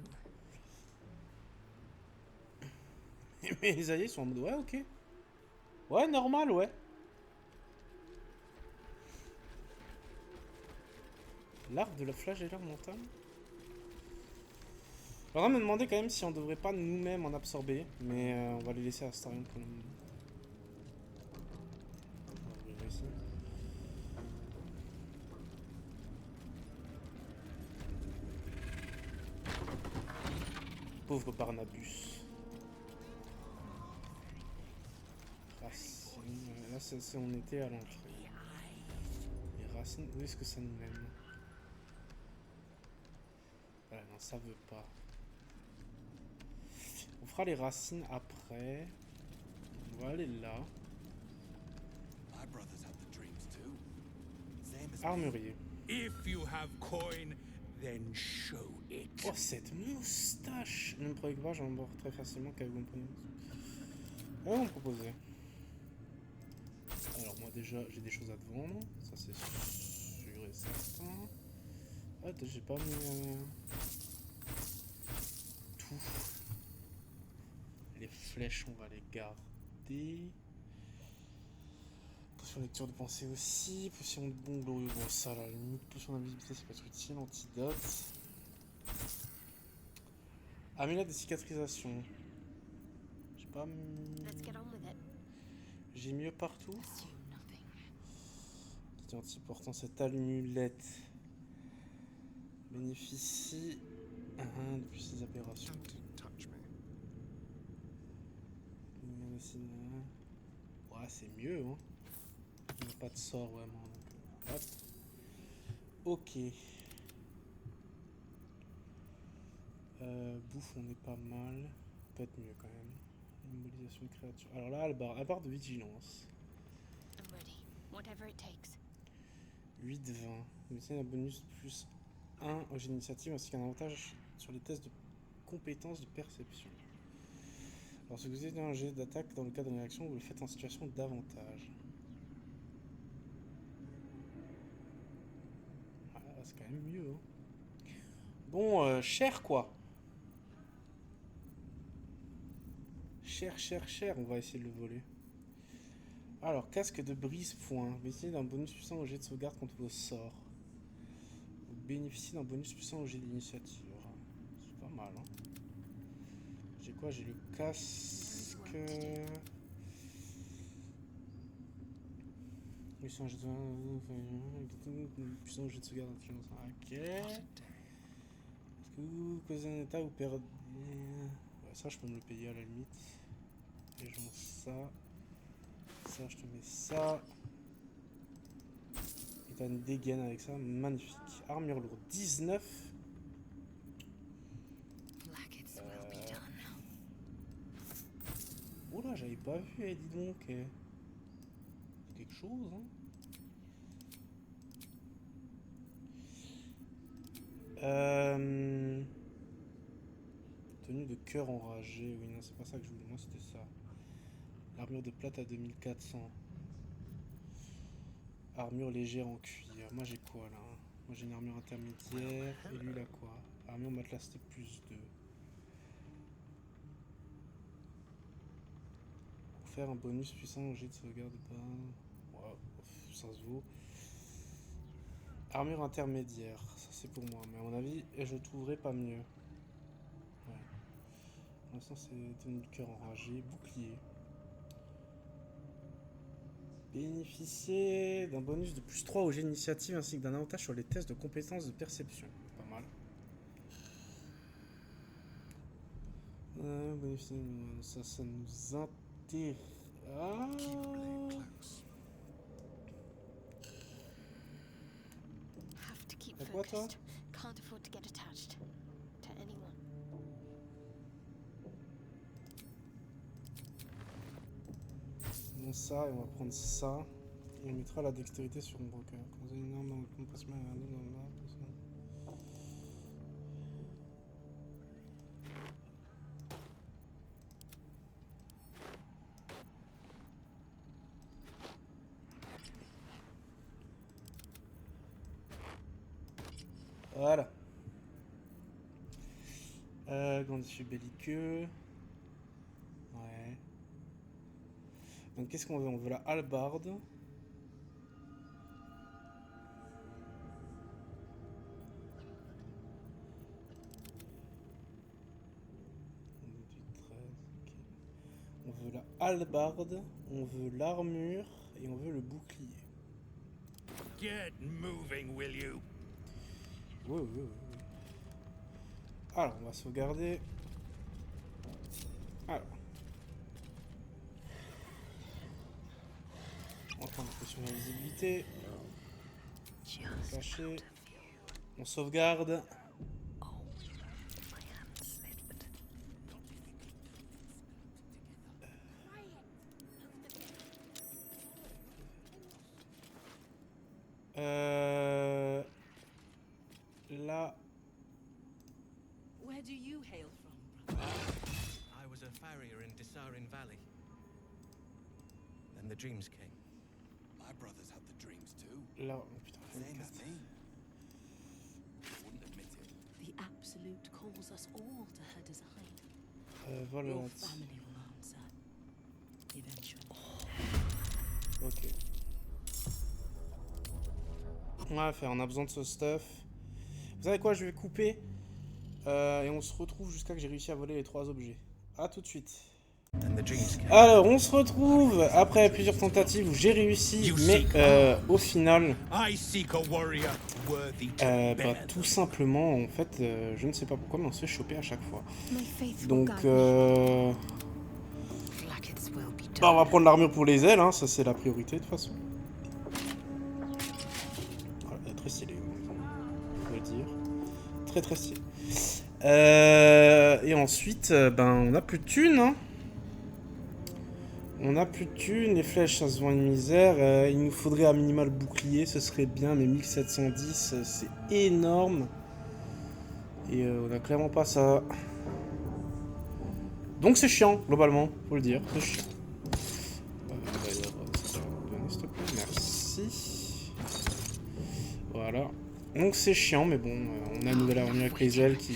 Mais les alliés sont en mode, ouais, ok. Ouais, normal, ouais. L'arc de la flagelleur montagne. Alors on me demandait quand même si on devrait pas nous-mêmes en absorber, mais on va les laisser à Starion pour le moment. On va ouvrir ici. Pauvre Barnabus. Racines. Là, c'est on était à l'entrée. Les racines, où est-ce que ça nous mène? Voilà, non, ça veut pas. On fera les racines après. On va aller là. Armurier.
If you have coin, then show it.
Oh, cette moustache! Ne me prenez pas, j'en mords très facilement qu'à vous me prenez. On va me proposer. Alors, moi déjà, j'ai des choses à te vendre. Ça, c'est sûr et certain. Ah, j'ai pas mis tout. Les flèches, on va les garder. Potion lecture de pensée aussi. Potion de bon glorieux. Bon, ça, à la limite. Potion d'invisibilité, ça peut être utile. Antidote. Amulette de cicatrisation. J'ai pas mis... J'ai mieux partout. Qui anti-portant cette amulette bénéficie depuis ses aberrations. Ouais, c'est mieux, hein. Il n'y a pas de sort vraiment. Donc, hop. Ok. Bouffe, on est pas mal. Peut être mieux quand même. Immobilisation de créature. Alors là, elle barre de vigilance. 8-20. Vous obtenez un bonus plus 1 au jet d'initiative ainsi qu'un avantage sur les tests de compétences de perception. Lorsque vous êtes dans un jet d'attaque dans le cadre d'une action, vous le faites en situation d'avantage. Ah, c'est quand même mieux. Hein. Bon, cher quoi. Cher, on va essayer de le voler. Alors, casque de brise-point. Bénéficiez d'un bonus puissant au jet de sauvegarde contre vos sorts. Vous bénéficiez d'un bonus puissant au jet d'initiative. C'est pas mal, hein. J'ai quoi? J'ai le casque... Puissant au jet de sauvegarde... Puissant au jet de sauvegarde. Ok. Est-ce que vous causez un état ou perdez... Ouais, ça, je peux me le payer à la limite. Et je lance ça. Ça, je te mets ça. Et t'as une dégaine avec ça, magnifique. Armure lourde, 19. Oula, j'avais pas vu, eh, dis donc. C'est quelque chose, hein. Tenue de cœur enragé, oui, non, c'est pas ça que je voulais, moi c'était ça. Armure de plate à 2400. Armure légère en cuir. Moi j'ai quoi là? Moi j'ai une armure intermédiaire. Et lui il a quoi? Armure matelas c'était plus 2. Pour faire un bonus puissant au jet de sauvegarde de base. Wow, ça se vaut. Armure intermédiaire. Ça c'est pour moi. Mais à mon avis, je trouverai pas mieux. Ouais. Pour l'instant c'est tenue de cœur enragé. Bouclier. Bénéficier d'un bonus de plus 3 au jet d'initiative ainsi que d'un avantage sur les tests de compétences de perception. Pas mal. Ça nous intéresse. Ah. T'as quoi toi? Ça et on va prendre ça et on mettra la dextérité sur mon broker. Quand vous avez une arme dans le compression à un dans le voilà. Grand issue belliqueux. Ouais. Donc qu'est-ce qu'on veut? On veut la hallebarde. On veut la hallebarde, on veut l'armure et on veut le bouclier.
Get moving, will you?
Oui. Alors, on va sauvegarder. Alors. On va prendre un peu sur la visibilité. Caché. On sauvegarde. Là.
Where do you hail from?
I was a farrier in Desarin Valley. Then the dreams came.
My brothers had the dreams too.
Là, oh putain,
Same as me. I wouldn't admit it.
The Absolute calls us all to her design.
Voilà.
Your family will answer. Eventually.
Ok. On va faire, on a besoin de ce stuff. Vous savez quoi, je vais couper. Et on se retrouve jusqu'à que j'ai réussi à voler les 3 objets. A tout de suite. Alors, on se retrouve après plusieurs tentatives où j'ai réussi, mais au final, tout simplement, en fait, je ne sais pas pourquoi, mais on se fait choper à chaque fois. Donc, on va prendre l'armure pour les ailes, hein, ça c'est la priorité de toute façon. Voilà, très stylé, on peut le dire. Très stylé. Et ensuite, ben, on n'a plus de thunes. Hein. On n'a plus de thunes. Les flèches, ça se vend une misère. Il nous faudrait à minima le bouclier, ce serait bien. Mais 1710, c'est énorme. Et on n'a clairement pas ça. Donc c'est chiant, globalement, faut le dire. C'est chiant. S'il te plaît, merci. Voilà. Donc c'est chiant, mais bon, on a une nouvelle armure avec les ailes qui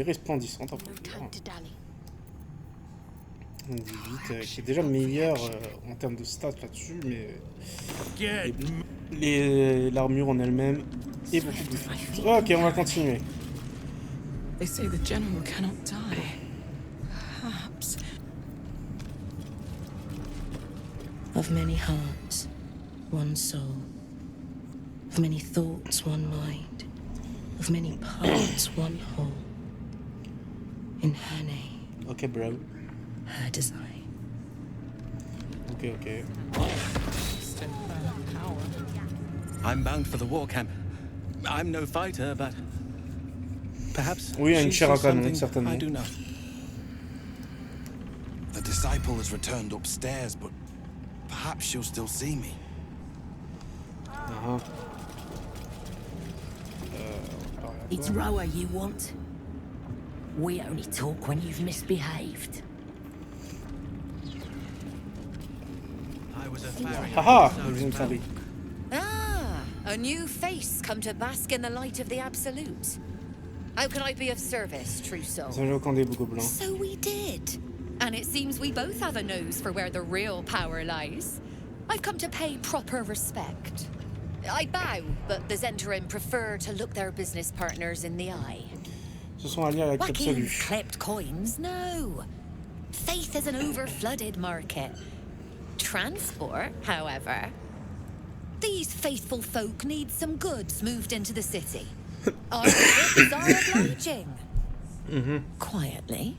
est resplendissante, on peut le dire. On dit vite, qui est déjà meilleur en termes de stats là-dessus, mais l'armure en elle-même est beaucoup plus forte. Ok, on va continuer.
They say the general cannot die. Perhaps. Of many hearts, one soul. Of many thoughts, one mind. Of many parts, one whole. In her name.
Okay, bro.
Her design.
Okay.
I'm bound for the war camp. I'm no fighter, but perhaps
oui, une chair à canon,
I
certainement.
do know.
The disciple has returned upstairs, but perhaps she'll still see me.
It's Roa you want. We only talk when you've misbehaved.
I was a farrier.
Haha,
Ah, a new face come to bask in the light of the Absolute. How can I be of service, true soul?
So
we did. And it seems we both have a nose for where the real power lies. I've come to pay proper respect. I bow, but the Zendrin prefer to look their business partners in the eye.
Se sont alliés à la
Whacking clipped coins, no. Faith is an over-flooded market. Transport, however. These faithful folk need some goods moved into the city. Our ships are obliging. Quietly.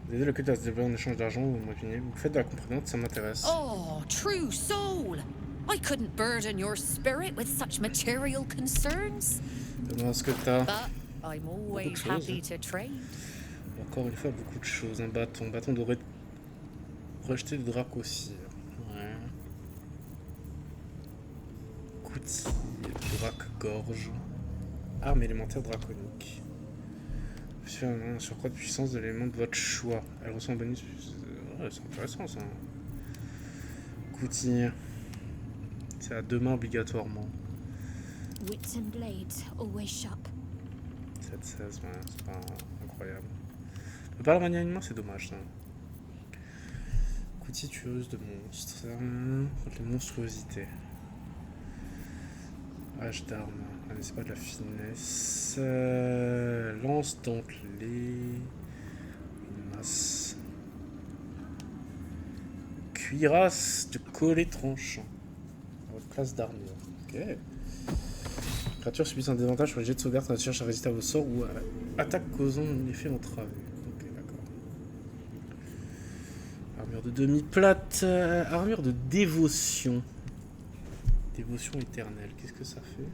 Vous aidez le culte à se développer en échange d'argent ou de vous faites de la compréhension, ça m'intéresse.
Oh, true soul! I couldn't burden your spirit with such material concerns.
Donne-moi ce que t'as.
But I'm always happy to trade.
Encore une fois, beaucoup de choses. Un bâton. Bâton doré. Rejeté de Dracocire. Ouais. Coutil. Drac-gorge. Arme élémentaire draconique. Un surcroît de puissance de l'élément de votre choix. Elle reçoit un bonus. Ouais, c'est intéressant ça. Coutil. C'est à deux mains obligatoirement.
Wits and blades, always sharp.
7-16, ouais, c'est pas incroyable. On peut pas le manier à une main, c'est dommage ça. Coutil tueuse de monstres. Contre les monstruosités. Hache d'armes. Ah, mais c'est pas de la finesse. Lance dentelée. Une masse. Cuirasse de collet tranchant. Votre classe d'armure. Ok. Créature subissent un désavantage sur les jets de sauvegarde quand elle cherche à résister à vos sorts ou à attaque causant un effet entravé. Ok, d'accord. Armure de demi-plate. Armure de dévotion. Dévotion éternelle. Qu'est-ce que ça fait?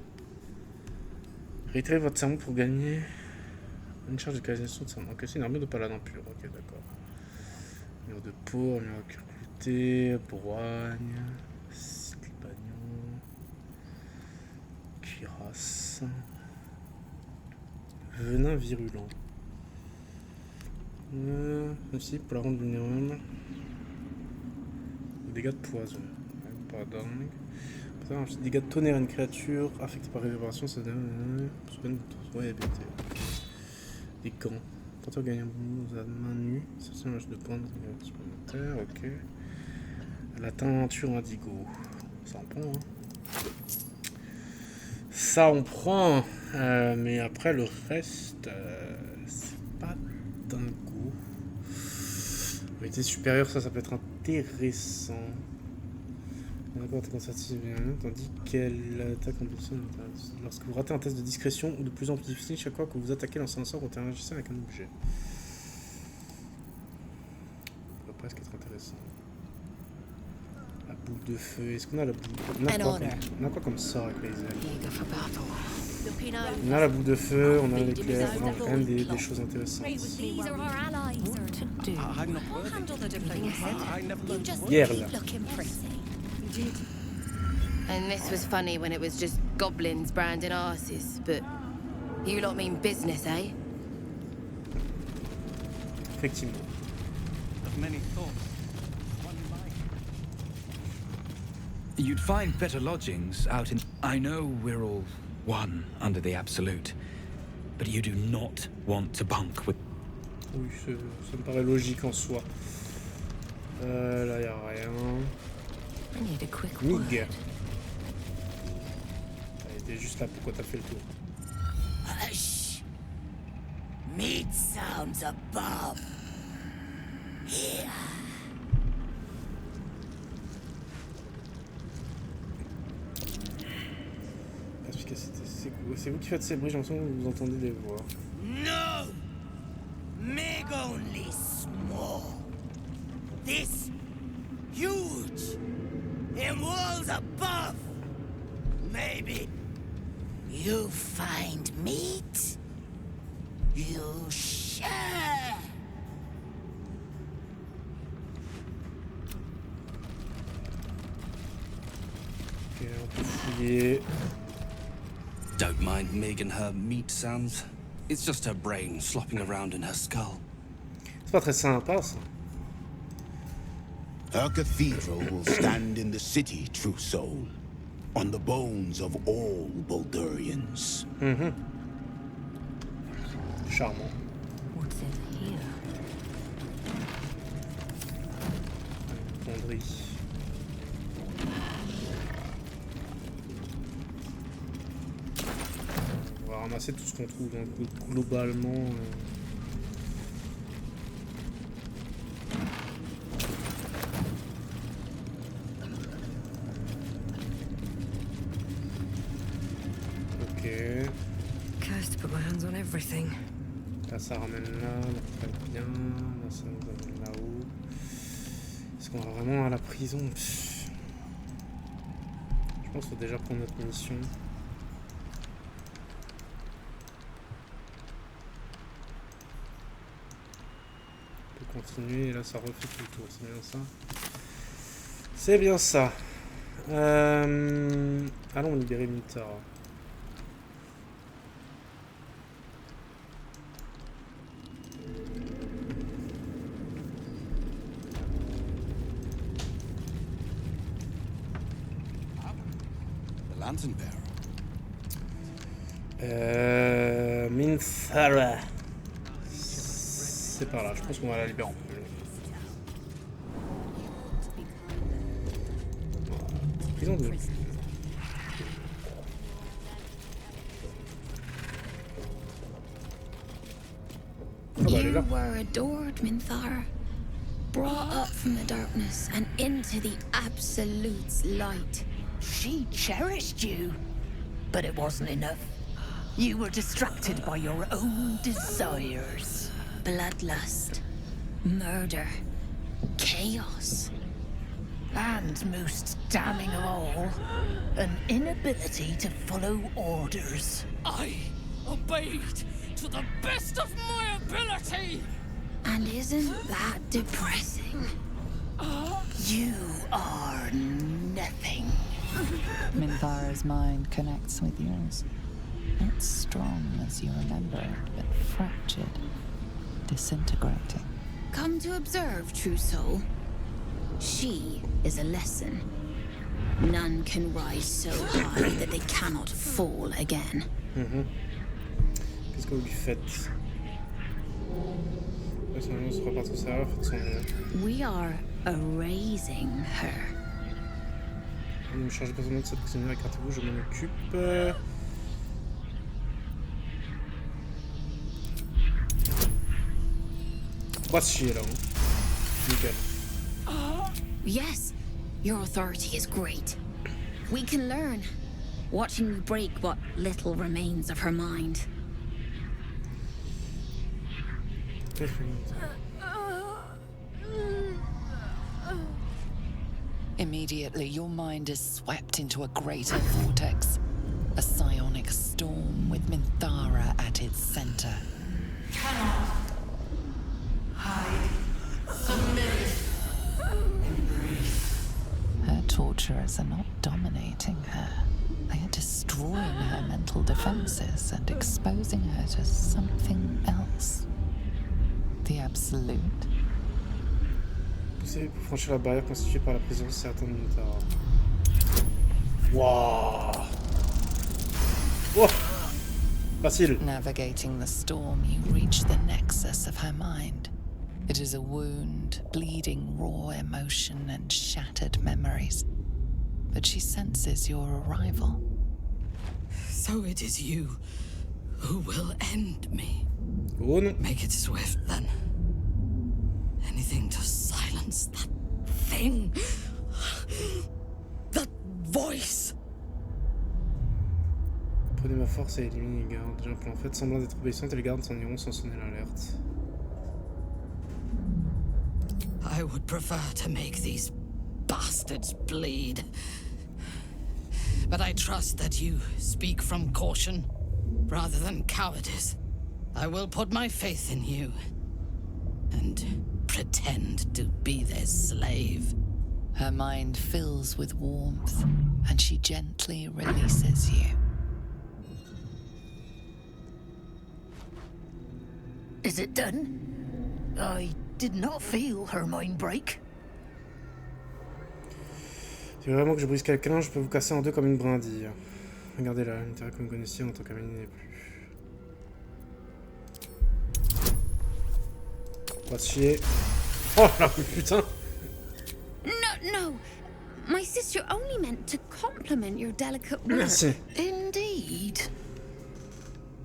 Réitérez votre serment pour gagner une charge de canalisation de serment. Ok, c'est une armure de paladin pur. Ok, d'accord. Armure de peau, armure de curclutée, broigne, cyclopagnon, cuirasse, venin virulent. Aussi pour la rendre vulnérable. Dégâts de poison. Pas dingue. Dégâts de tonnerre à une créature affectée par réverbération, ça donne. Ouais, des gants. Tentez de gagner un bonus à main nue. C'est un match de points supplémentaires, ok. La teinture indigo. Ça en prend, hein. Ça on prend. Mais après le reste, c'est pas dingo. Vérité supérieure, ça peut être intéressant. D'accord, t'es constaté bien, tandis qu'elle attaque en plus. Lorsque vous ratez un test de discrétion ou de plus en plus difficile, chaque fois que vous attaquez, lancez un sort ou interagissez avec un objet. Ça va presque être intéressant. La boule de feu, est-ce qu'on a la boule? On a quoi comme sort avec les ailes? On a la boule de feu, on a l'éclair, on a quand même des choses intéressantes.
These are our allies, or to do.
I'm not worthy.
Handle the diplomacy.
I never
You
learned
just
Guerre,
keep
là.
looking pretty.
And this was funny when it was just goblins branding arses, but you lot mean business, eh?
Effectivement.
Of many thoughts. One life.
You'd find better lodgings out in... I know we're all one under the Absolute, but you do not want to bunk with...
Oui, ça me paraît logique en soi. Là, y a rien. Mig. Elle était juste là, pourquoi t'as fait le tour?
Hush! Meat sounds above. Here.
C'est vous qui faites ces bruits, j'ai l'impression que vous entendez des voix.
No! Meg only small. This huge. In walls above. Maybe you find meat. You share.
Ok, on peut fouiller.
Don't mind Meg and her meat sounds. It's just her brain slopping around in her skull.
C'est pas très sympa, ça.
Her cathedral will stand in the city, true soul, on the bones of all Baldurians.
Charmant.
What's in here?
Fonderie. On va ramasser tout ce qu'on trouve, donc globalement. Là ça ramène là, très bien, là ça nous amène là-haut. Est-ce qu'on va vraiment à la prison? Je pense qu'il faut déjà prendre notre mission. On peut continuer et là ça refait tout le tour, c'est bien ça. C'est bien ça. Allons libérer Minthara. Minthara. C'est par là, je pense qu'on va la libérer en premier. Prison de... Oh, bah, elle est là.
You were adored, Minthara. Brought up from the darkness and into the Absolute's light.
She cherished you, but it wasn't enough. You were distracted by your own desires.
Bloodlust, murder, chaos.
And most damning of all, an inability to follow orders.
I obeyed to the best of my ability!
And isn't that depressing?
You are nothing.
Minthara's mind connects with yours. Not strong as you remember, but fractured, disintegrating.
Come to observe, true soul. She is a lesson. None can rise so high that they cannot fall again.
Qu'est-ce que vous lui faites?
We are erasing her.
On ne change pas de cette prisonnière, écartez-vous, je m'en occupe. On va se chier là. Nickel.
Yes, your authority is great. We can learn, watching you break what little remains of her mind.
Immediately, your mind is swept into a greater vortex, a psionic cosmic storm with Minthara at its center.
Cannot hide. Submit.
Her torturers are not dominating her. They are destroying her mental defenses and exposing her to something else. The absolute.
Poussez pour franchir la barrière constituée par la présence certaine de Minthara. Waouh! Wow! Facile.
Navigating the storm, you reach the nexus of her mind. It is a wound, bleeding raw emotion and shattered memories. But she senses your arrival.
So it is you who will end me.
Oh no.
Make it swift, then. Anything to silence that thing. That voice.
Prenez ma force et éliminez les gardes. J'ai un plan. En fait, semblant d'être obéissante et les gardes s'en iront sans sonner l'alerte.
I would prefer to make these bastards bleed. But I trust that you speak from caution rather than cowardice. I will put my faith in you and pretend to be their slave.
Her mind fills with warmth, and she gently releases you.
Is it done? I did not feel her mind break.
Si vraiment que je brise quelqu'un, je peux vous casser en deux comme une brindille. Regardez-la, l'intérêt que vous connaissiez en tant qu'ami n'est plus. Pas de chier. Oh là, putain!
No. My sister only meant to compliment your delicate work.
Merci.
Indeed.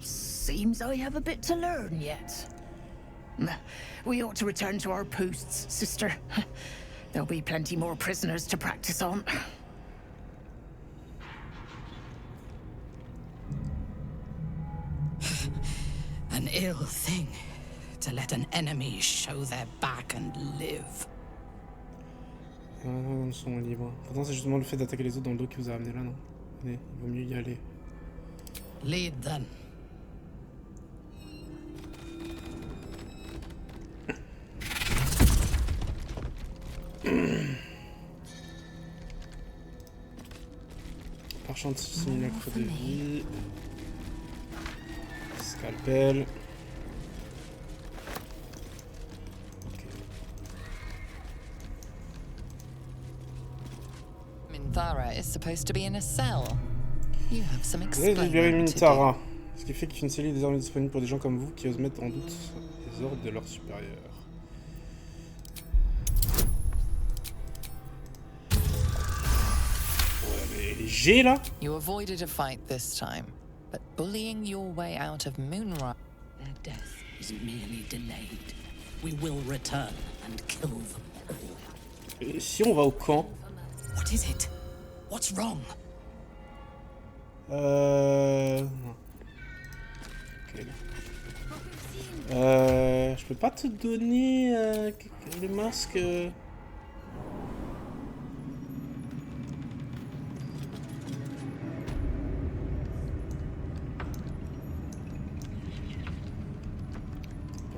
Seems I have a bit to learn yet. We ought to return to our posts, sister. There'll be plenty more prisoners to practice on.
An ill thing to let an enemy show their back and live.
Ils sont libres. Pourtant, c'est justement le fait d'attaquer les autres dans le dos qui vous a amené là, non? Allez, il vaut mieux y aller.
Lead then.
Marchand de simulacre de vie. Scalpel.
Minthara is supposed to be in a cell. You have some
Vous avez libéré
explaining to do.
Minthara, ce qui fait qu'une cellule est désormais disponible pour des gens comme vous qui osent mettre en doute les ordres de leurs supérieurs. G là?
You avoided a fight this time, but bullying your way out of Moonrise.
Their death is merely delayed. We will return and kill them all.
Et si on va au camp?
What is it? What's wrong?
Non. Ok. Je peux pas te donner les masques.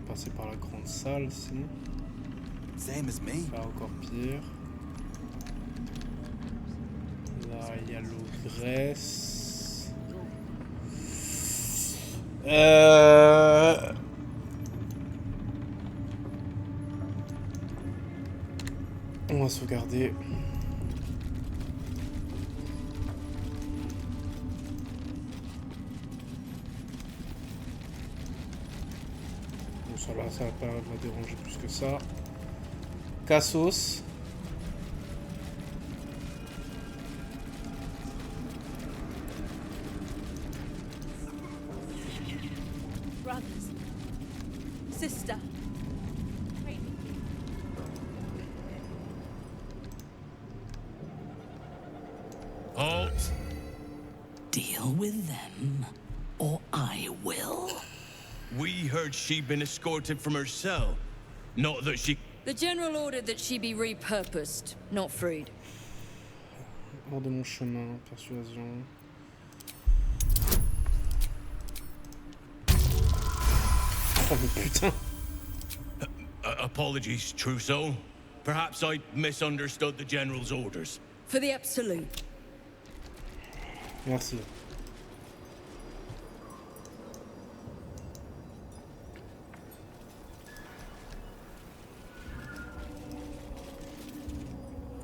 Passer par la grande salle sinon.
Same as me.
Là encore pire. Là il y a l'ogresse. On va sauvegarder. Là, ça va pas me déranger plus que ça. Cassos.
Brothers. Sister.
Halt.
Deal with them, or I will.
We heard she'd been escorted from her cell. Not that she...
The general ordered that she be repurposed, not freed.
Hors de mon chemin, persuasion. Oh mais putain.
Apologies, Trousseau. Perhaps I misunderstood the General's orders.
For the Absolute.
Merci.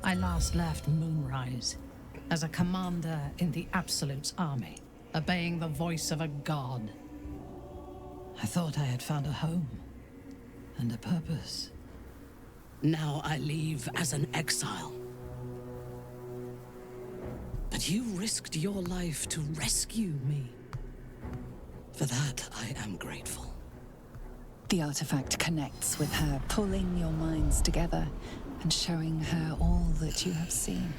I last left Moonrise as a commander in the Absolute's army, obeying the voice of a god. I thought I had found a home and a purpose.
Now I leave as an exile. But you risked your life to rescue me. For that, I am grateful.
The artifact connects with her, pulling your minds together and showing her all that you have seen.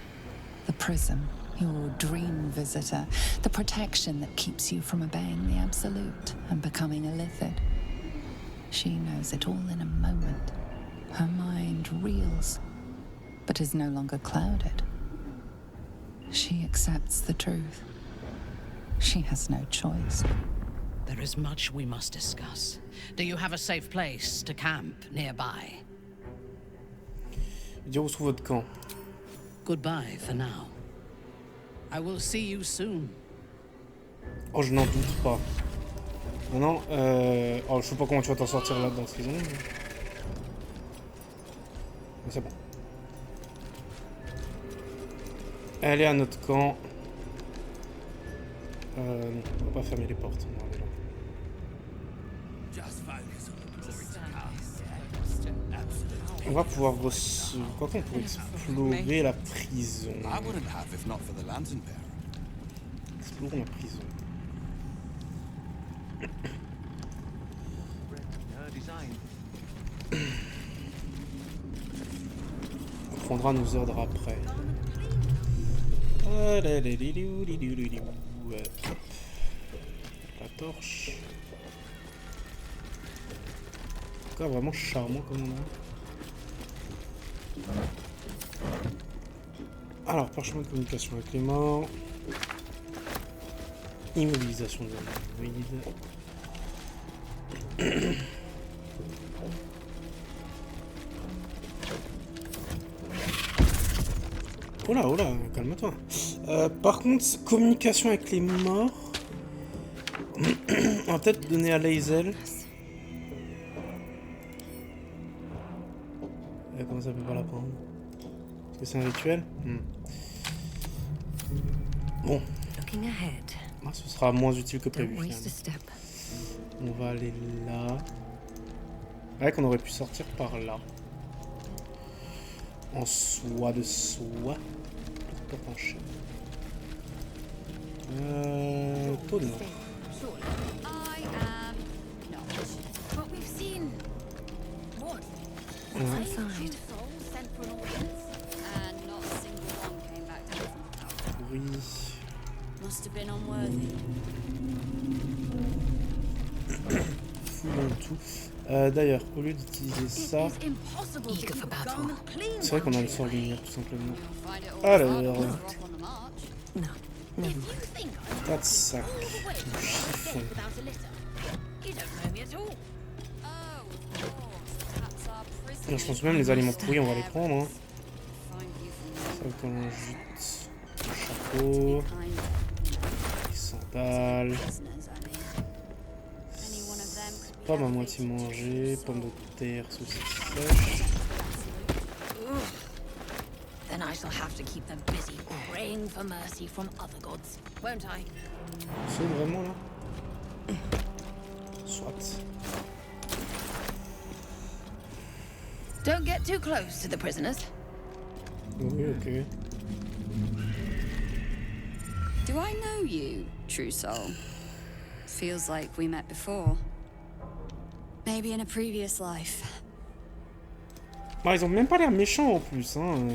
The prism, your dream visitor, the protection that keeps you from obeying the Absolute and becoming a Lithid. She knows it all in a moment. Her mind reels, but is no longer clouded. She accepts the truth. She has no choice.
There is much we must discuss. Do you have a safe place to camp nearby?
Dire où se trouve votre camp.
Goodbye for now. I will see you soon.
Oh, je n'en doute pas. Maintenant, oh, je sais pas comment tu vas t'en sortir là dans cette prison. Mais c'est bon. Elle est à notre camp. Non, on va pas fermer les portes. On va aller là. On va pouvoir quoi qu'on pourrait explorer la prison. Explorons la prison. On prendra nos ordres après. La torche. En tout cas, vraiment charmant comme on a. Alors, parchemin de communication avec les morts. Immobilisation de l'androïde. Oh là, calme-toi. Par contre, communication avec les morts. On va peut-être donner à Lae'zel. Comment ça peut pas la prendre? Est-ce que c'est un rituel? Bon. Ah, ce sera moins utile que prévu. On va aller là. Ouais, qu'on aurait pu sortir par là. En soie de soie. Porte en chaîne. Peau de mort. Oui. Fouillons tout. D'ailleurs, au lieu d'utiliser ça, c'est vrai qu'on a le sort lumière tout simplement. Alors, tas de sac, chiffon. Je pense même les aliments pourris, on va les prendre. Hein. Ça comme un jute, un chapeau, des sandales. Pomme à moitié mangée, pommes de terre, saucisses sèches.
Then I shall have to keep them busy praying for mercy from other gods, won't I?
C'est vraiment là? Soit.
Don't get too close to the prisoners.
Oui, ok.
Do I know you, True Soul? Feels like we met before. Maybe in a previous life.
Bah, ils ont même pas l'air méchants en plus, hein.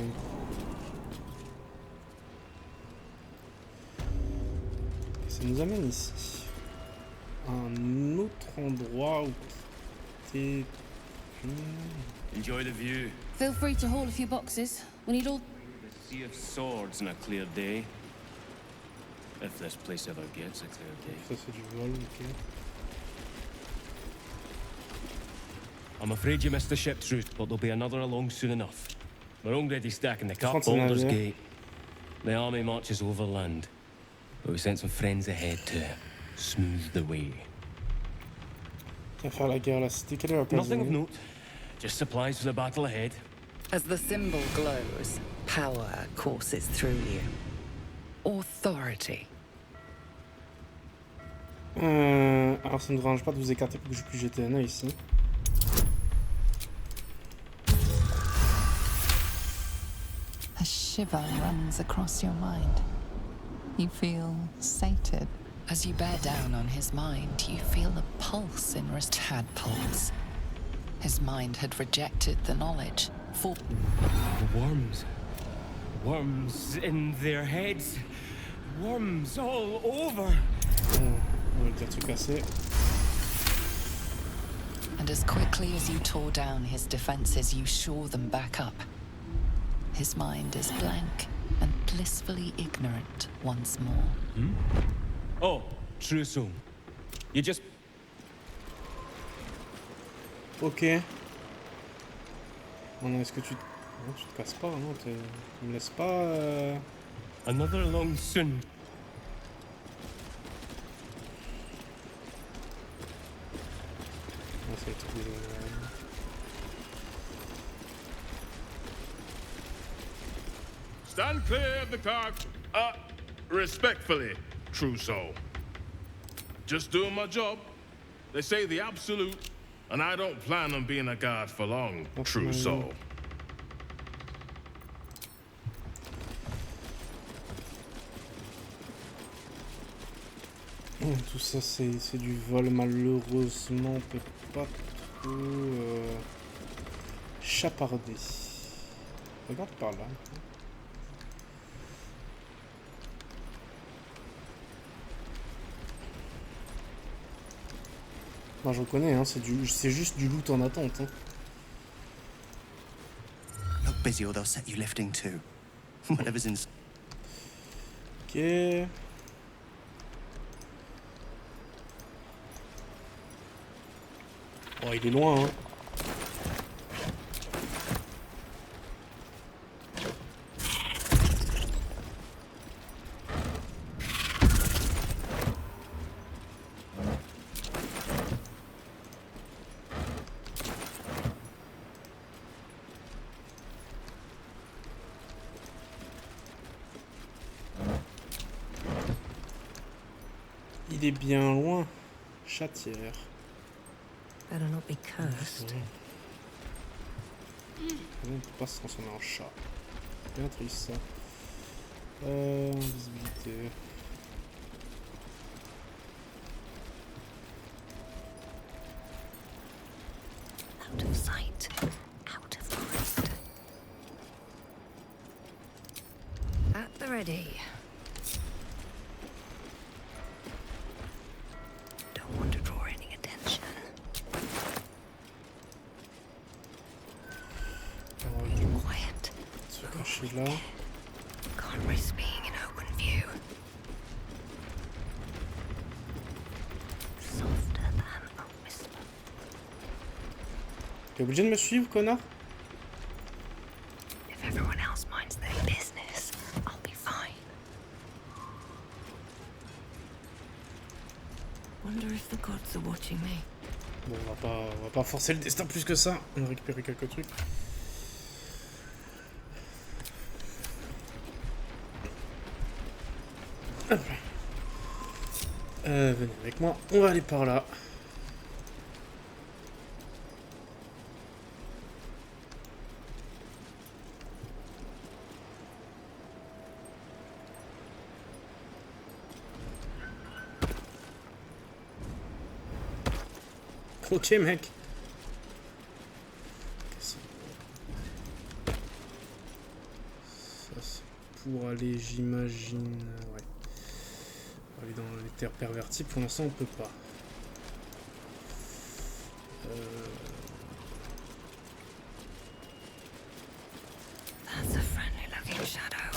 Ça nous amène ici. Un autre endroit où t'es...
Enjoy the view.
Feel free to haul a few boxes. We need all...
The sea of swords on a clear day. If this place ever gets a clear day.
Ça c'est du vol, ok.
I'm afraid you missed the ship, Truth, but there'll be another along soon enough. We're already stacking the cup. Baldur's Gate. The army marches overland. But we sent some friends ahead to smooth the way.
Faire la guerre à la cité. Quelle est la place?
Nothing of note. Just supplies for the battle ahead.
As the symbol glows, power courses through you. Authority.
Alors ça ne me dérange pas de vous écarter pour que je puisse jeter un œil ici.
A shiver runs across your mind. You feel sated. As you bear down on his mind, you feel a pulse in his tadpoles. His mind had rejected the knowledge. For
worms. Worms in their heads. Worms all over.
On va dire tout casser.
And as quickly as you tore down his defenses, you shore them back up. His mind is blank and blissfully ignorant once more.
Hmm? Oh, true soul. You just...
Ok. Non, est-ce que tu... Non, tu te casses pas, non? Tu me laisses pas...
Another long soon.
Non, ça va être des...
Stand clear of the car. Respectfully, true soul. Just doing my job. They say the absolute, and I don't plan on being a guard for long, true soul.
Tout ça c'est du vol, malheureusement on peut pas trop chaparder. Regarde par là. Moi je reconnais, hein, c'est juste du loot en attente. Hein.
Look busy or they'll set you lifting too. Whatever's in.
Ok. Oh, il est loin, hein. Il est bien loin. Chatière.
Better not be cursed.
On ne peut pas se transformer en chat. Bien triste ça. Visibilité.
Out of sight, out of mind. At the ready. Don't want to draw any attention. Quiet.
Se cacher là.
Can't risk being in open view. Softer than a whisper.
T'es obligé de me suivre, connard?
If everyone else minds their business, I'll be fine. Wonder if the gods are watching me.
Bon, on va pas forcer le destin plus que ça. On va récupérer quelques trucs. Hop. Venez avec moi, on va aller par là. Ok mec. Ça c'est pour aller, j'imagine. Ouais. Aller dans les terres perverties, pour l'instant on peut pas.
That's a friendly looking shadow.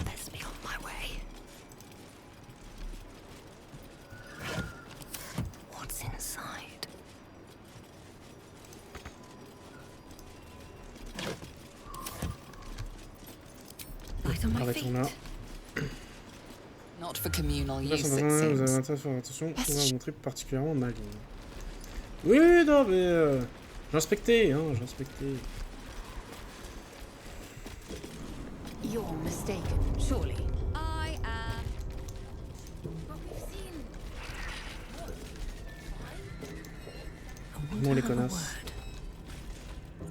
Let's be on my way.
both on my
Arrêtons là.
Not for communal
Là,
use,
vous
it
avez
seems.
attention, on va vous montrer particulièrement maligne. Oui, non, mais j'ai inspecté, hein, j'ai inspecté.
You're mistaken, surely.
I am.
Non, les connasses.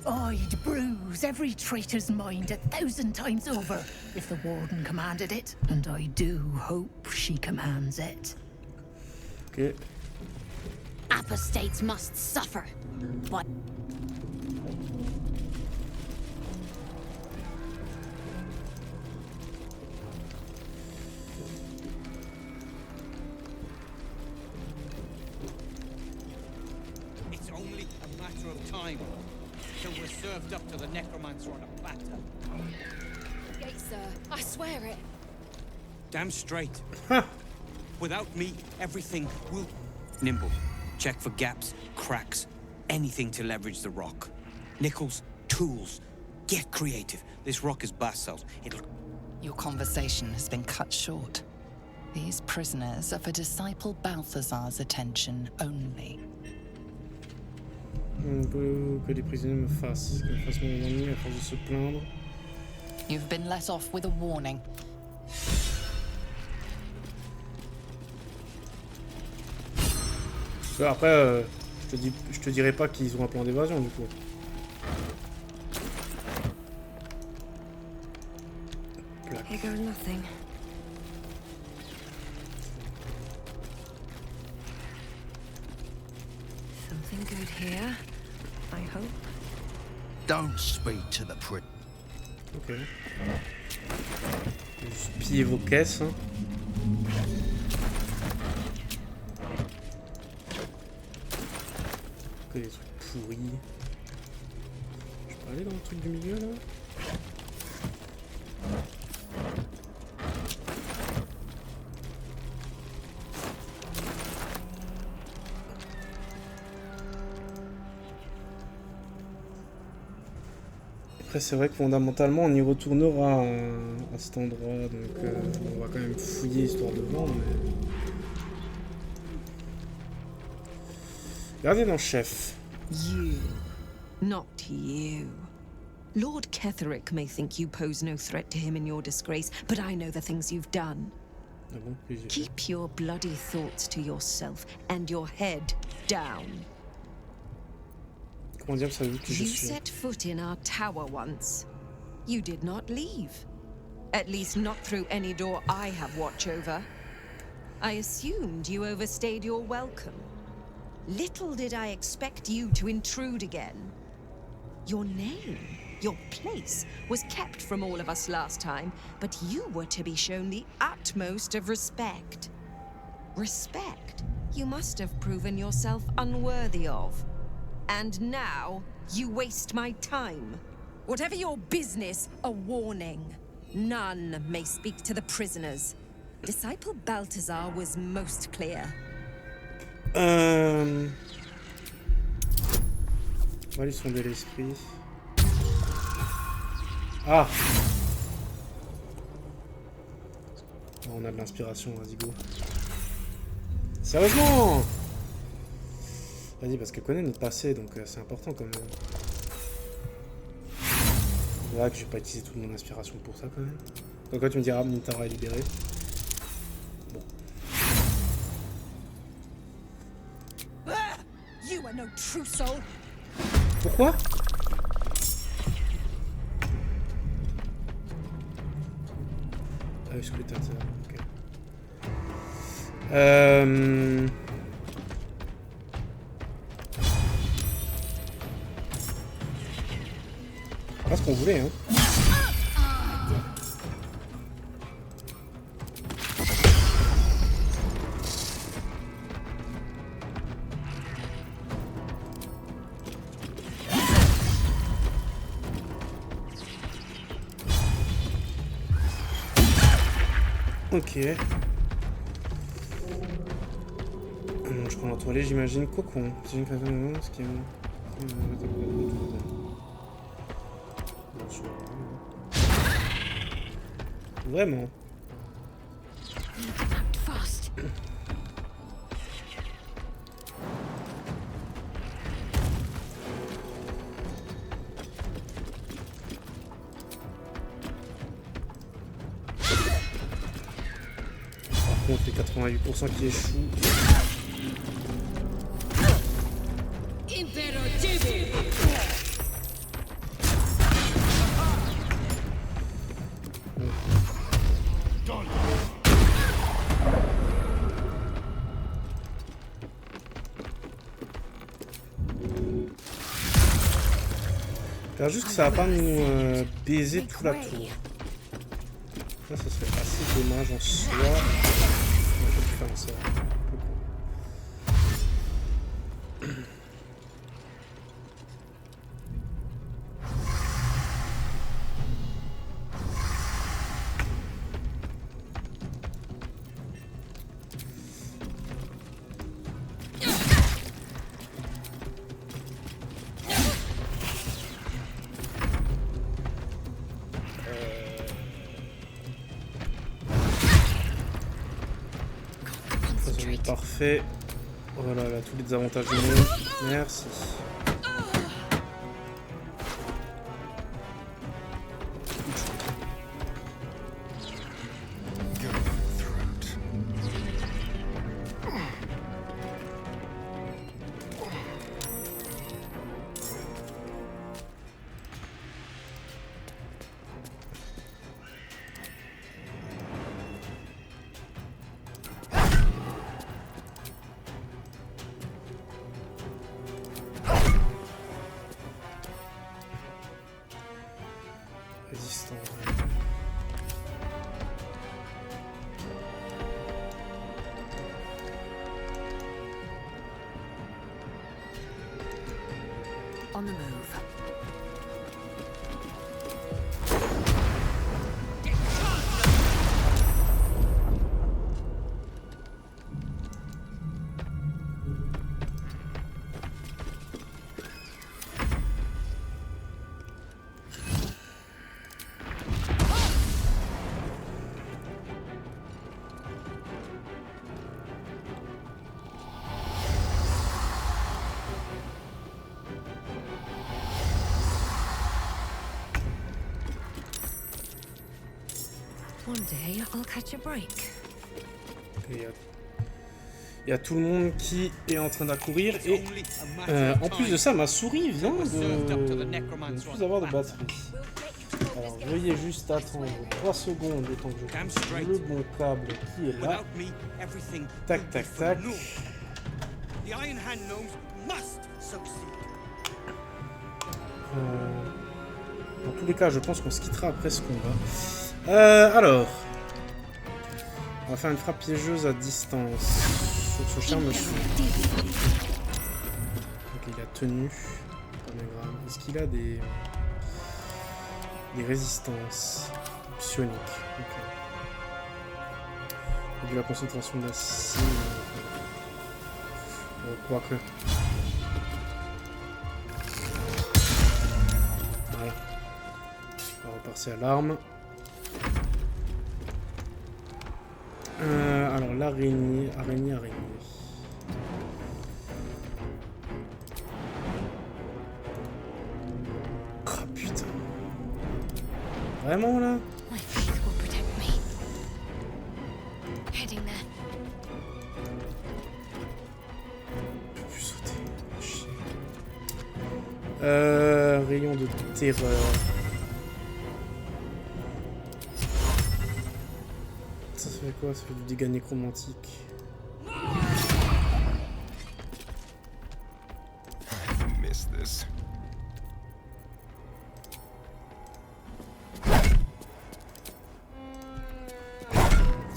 I'd bruise every traitor's mind 1,000 times over if the Warden commanded it, and I do hope she commands it.
Ok.
Apostates must suffer, but...
It's only a matter of time till we're served up to the necromancer on a platter.
Gates, sir. I swear it.
Damn straight. Without me, everything will... Nimble. Check for gaps, cracks, anything to leverage the rock. Nickels, tools. Get creative. This rock is basalt. It'll...
Your conversation has been cut short. These prisoners are for disciple Balthazar's attention only.
Que les prisonniers me fassent mon ennemi à force de se plaindre.
You've been let off with a warning.
Après, je te dirai pas qu'ils ont un plan d'évasion du coup.
Here goes nothing. Something good here, I hope.
Don't speak to the prick.
Ok. Juste piller vos caisses. Hein. Que des trucs pourris. Je peux aller dans le truc du milieu là? Après c'est vrai que fondamentalement on y retournera à cet endroit, donc on va quand même fouiller histoire de voir, mais... Gardien en chef.
You, not you. Lord Ketherick may think you pose no threat to him in your disgrace, but I know the things you've done.
Ah bon,
Keep your bloody thoughts to yourself and your head down.
Comment dire ça veut que je
You
suis?
set foot in our tower once. You did not leave. At least not through any door I have watch over. I assumed you overstayed your welcome. Little did I expect you to intrude again. Your name, your place, was kept from all of us last time, but you were to be shown the utmost of respect. Respect you must have proven yourself unworthy of. And now, you waste my time. Whatever your business, a warning. None may speak to the prisoners. Disciple Balthazar was most clear.
On va aller sonder l'esprit. Ah! On a de l'inspiration, vas-y go. Sérieusement! Vas-y, parce qu'elle connaît notre passé, donc c'est important quand même. Là que je vais pas utiliser toute mon inspiration pour ça quand même. Donc quand tu me diras Minthara est libéré. Bon.
You are no true soul.
Pourquoi? Ah oui, scrutateur, ok. Pas ce qu'on voulait, hein. Ok. Je prends l'entouré, j'imagine cocon. C'est une création de ce qui est... Vraiment. Par contre, les 88% qui échouent. J'espère juste que ça va pas nous baiser tout la tour. Ça serait assez dommage en soi. Je vais faire ça. Parfait. Voilà, là, tous les avantages du monde. Merci.
On the move. One day I'll catch a break.
Il y a tout le monde qui est en train d'accourir et en plus de ça, ma souris vient de ne plus avoir de batterie. Alors veuillez juste attendre 3 secondes le temps que je trouve le bon câble qui est là. Tac tac tac. Dans tous les cas, je pense qu'on se quittera après ce combat. Alors, on va faire une frappe piégeuse à distance sur ce chien monsieur. Ok, il a tenu. Est-ce qu'il a des résistances psioniques? Ok. Il a de la concentration d'acier. Quoique. Voilà. On va repasser à l'arme. Alors l'araignée. Oh putain. Vraiment là? Je peux plus sauter. Chier. Rayon de terreur. Ça fait quoi? Ça fait du dégât nécromantique.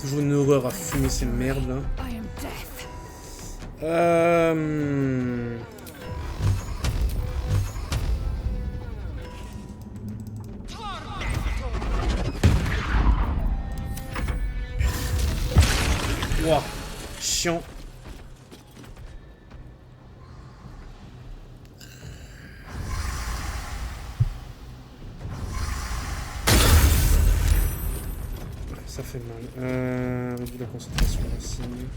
Toujours une horreur à fumer ces merdes là. Wow, chiant. Ça fait mal. Réduit la concentration de la cible.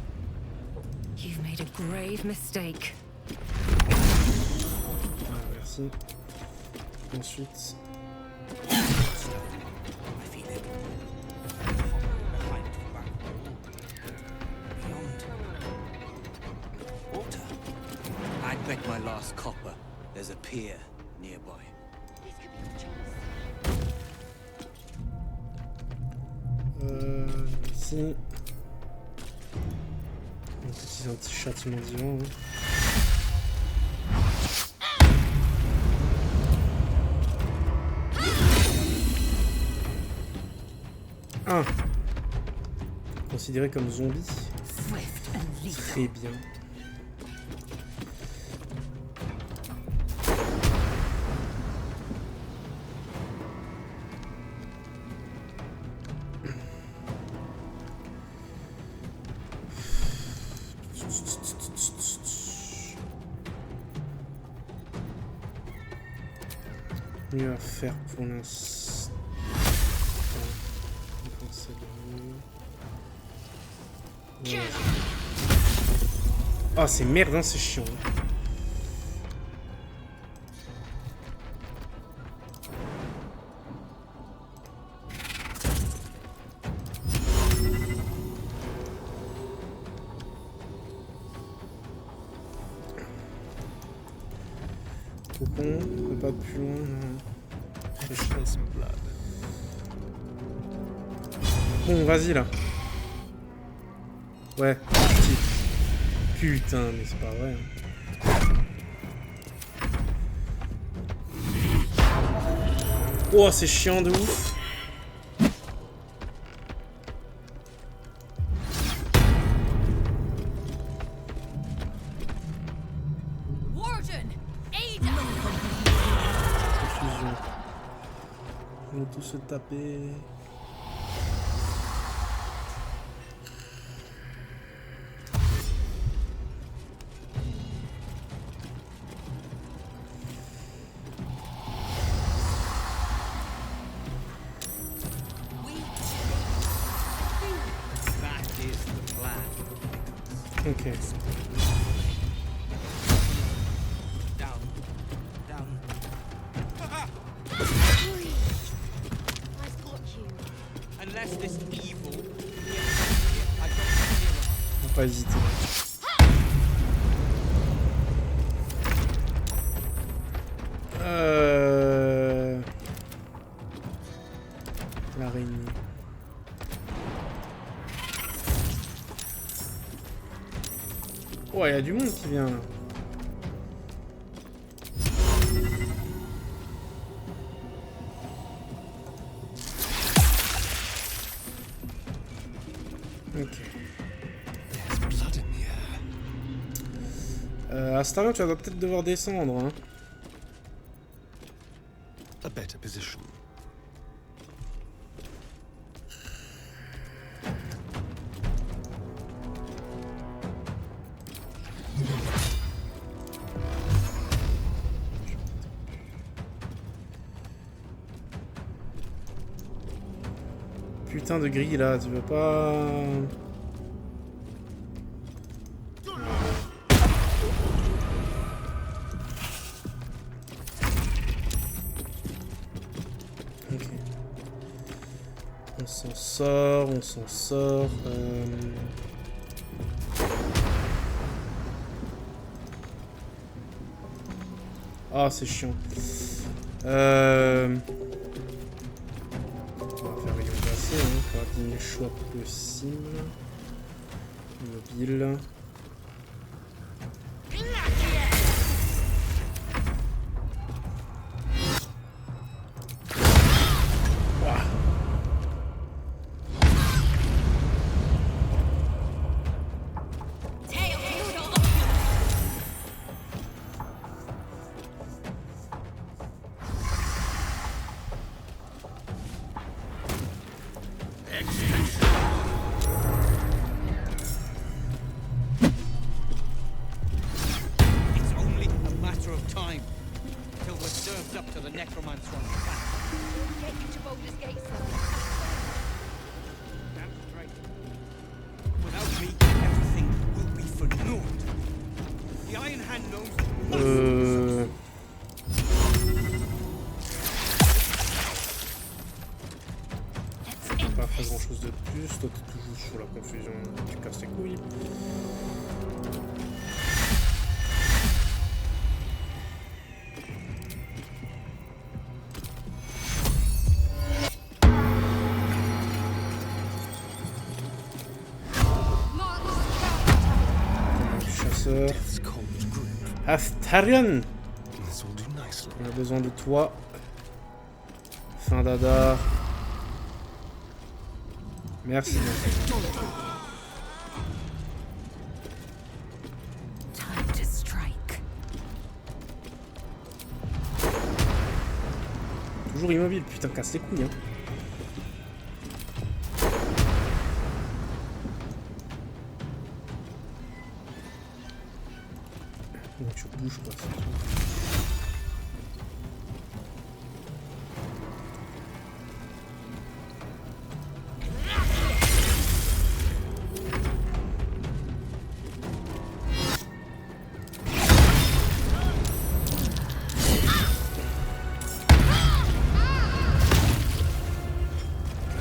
You've made a grave mistake.
Ah, merci. Ensuite.
I'd bet my last copper there's a pier nearby.
Ici. Donc ici c'est un petit châtiment divin. Hein. Ah. Considéré comme zombie. Très bien. Mieux à faire pour l'instant. Ah, c'est merde, hein, c'est chiant. Cocon, on peut pas plus loin. Bon, vas-y là. Ouais, putain, mais c'est pas vrai. Hein. Oh, c'est chiant de ouf. Ils vont tous se taper. Ok. On va pas hésiter. L'araignée. Oh, il y a du monde qui vient là. Ok. Astarion, tu vas peut-être devoir descendre. Hein.
A better position.
Putain de grille là, tu veux pas... Ok. On s'en sort, on s'en sort. Ah, c'est chiant. On va faire rayon glacé, hein, pour atteindre les choix possibles. Mobile. Pas faire grand chose de plus. Toi t'es toujours sur la confusion, tu casses tes couilles. Chasseur. Astarion. On a besoin de toi. Fin dada. Merci.
Time to strike.
Toujours immobile, putain, casse les couilles, hein. Donc tu bouges quoi, c'est tout.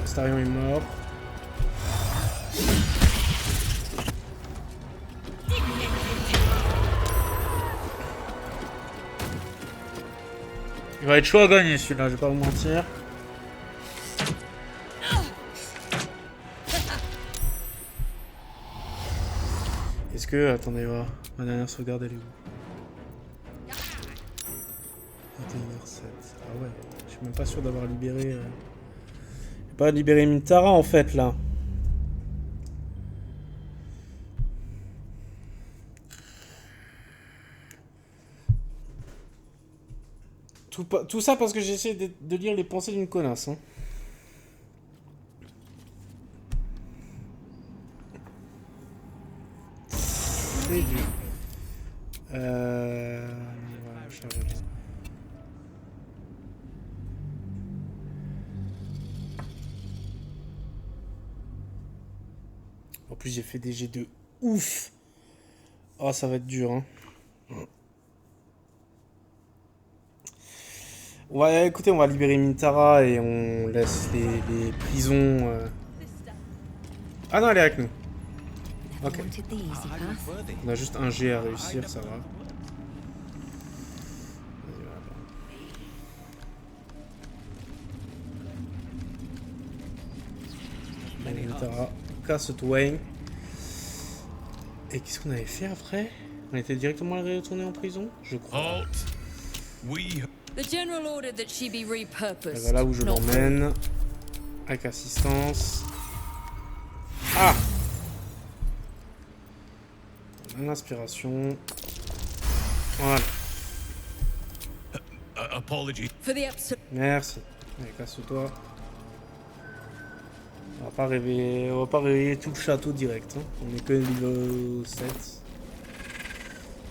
Astarion est mort. Il va être chaud à gagner celui-là, je vais pas vous mentir. Est-ce que... Attendez, voir. Ma dernière sauvegarde elle est où? 21h07. Ah ouais, je suis même pas sûr d'avoir libéré... J'ai pas libéré Minthara en fait là. Tout ça parce que j'ai essayé de lire les pensées d'une connasse. Hein. C'est dur. Voilà, en plus j'ai fait des jets de ouf. Oh ça va être dur hein. Ouais, écoutez, on va libérer Minthara et on laisse les prisons... Ah non, elle est avec nous. Ok. On a juste un jet à réussir, ça va. Minthara, casse-toi. Et qu'est-ce qu'on avait fait après? On était directement retourné en prison, je crois.
The general ordered that she be repurposed.
Voilà où je l'emmène. Avec assistance. Ah! Une inspiration. Voilà. Merci. Allez, casse-toi. On va pas réveiller tout le château direct. Hein. On est que niveau 7.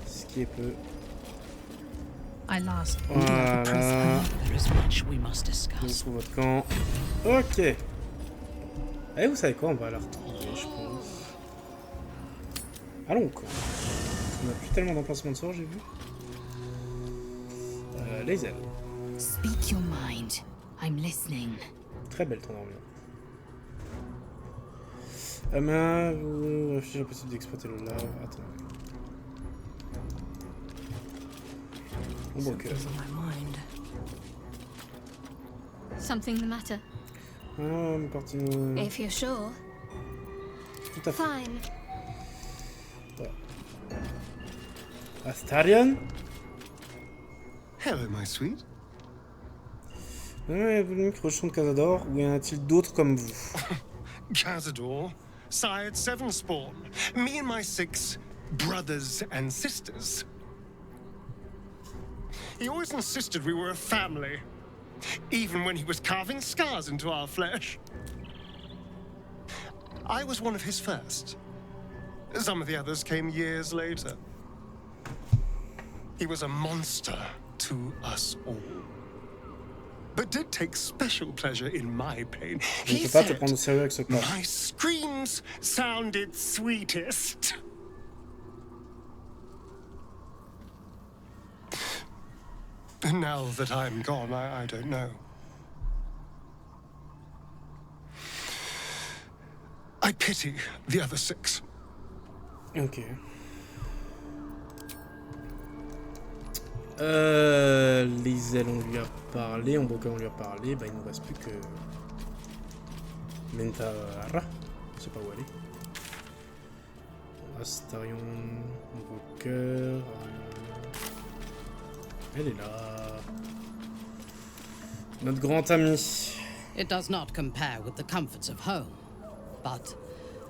Ce qui est peu. Voilà. Je trouve votre camp. Ok. Et vous savez quoi, on va la retrouver, je pense. Allons quoi. On n'a plus tellement d'emplacements de sort, j'ai vu. Les ailes.
Speak your mind. I'm listening.
Très belle ton armure. Vous réfléchissez la possibilité d'exploiter le lave. Attends.
Something the matter? If you're sure.
Tout à fait.
Fine.
Ouais. Astarion?
Hello, my sweet.
Rejeton de Cazador, ou y en a-t-il d'autres comme vous?
Cazador, sired 7 spawn. Me and my 6 brothers and sisters. He always insisted we were a family, even when he was carving scars into our flesh. I was one of his first. Some of the others came years later. He was a monster to us all, but did take special pleasure in my pain. He said,
te prendre au sérieux avec ce cas.
my screams sounded sweetest. Now that I'm gone, I don't know. I pity the other 6.
Ok. Les ailes, on lui a parlé. Omboka, on lui a parlé. Bah, il nous reste plus que... Minthara. Je sais pas où elle est. Astarion, nouveau cœur. Elle est là. Notre grand ami.
It does not compare with the comforts of home, but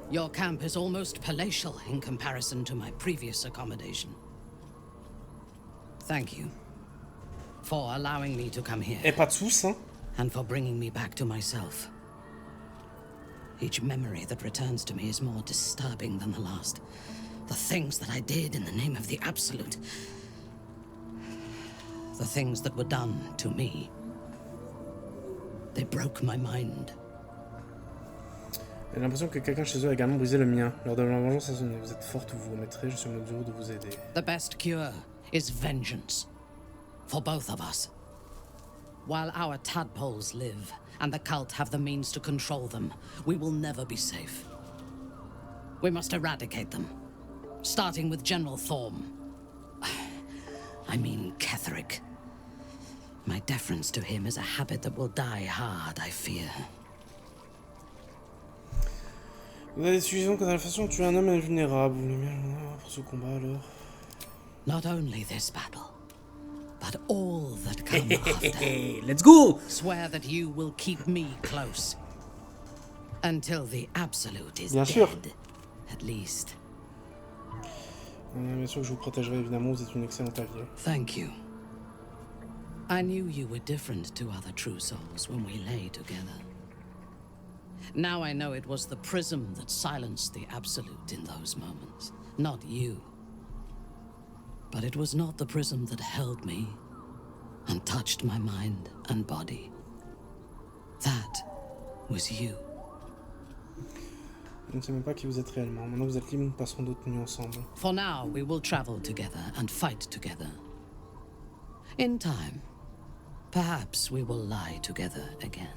your camp is almost palatial in comparison to my previous accommodation. Thank you for allowing me to come here.
Et pas de sous, hein?
And for bringing me back to myself. Each memory that returns to me is more disturbing than the last. The things that I did in the name of the Absolute. The things that were done to me. They broke my mind.
J'ai l'impression que quelqu'un chez eux a également brisé le mien. Lors de la vengeance, vous êtes forte ou vous remettrez, je suis en mesure de vous aider.
The best cure is vengeance. For both of us. While our tadpoles live, and the cult have the means to control them, we will never be safe. We must eradicate them. Starting with General Thorm. I mean Ketherick. My deference to him is a habit that will die hard, I fear.
Vous avez des suggestions quant à la façon dont tuer un homme invulnérable. Vous voulez bien pour ce combat alors?
Not only this battle, but all that come after.
Let's go!
Swear that you will keep me close. Until the Absolute is
bien sûr.
dead, at least.
Bien sûr que je vous protégerai, évidemment, vous êtes une excellente alliée.
Thank you. I knew you were different to other true souls when we lay together. Now I know it was the prism that silenced the Absolute in those moments, not you. But it was not the prism that held me and touched my mind and body. That was you.
Je ne sais même pas qui vous êtes réellement. Maintenant vous êtes libre, nous passerons d'autres nuits ensemble.
For now, we will travel together and fight together. In time, perhaps we will lie together again.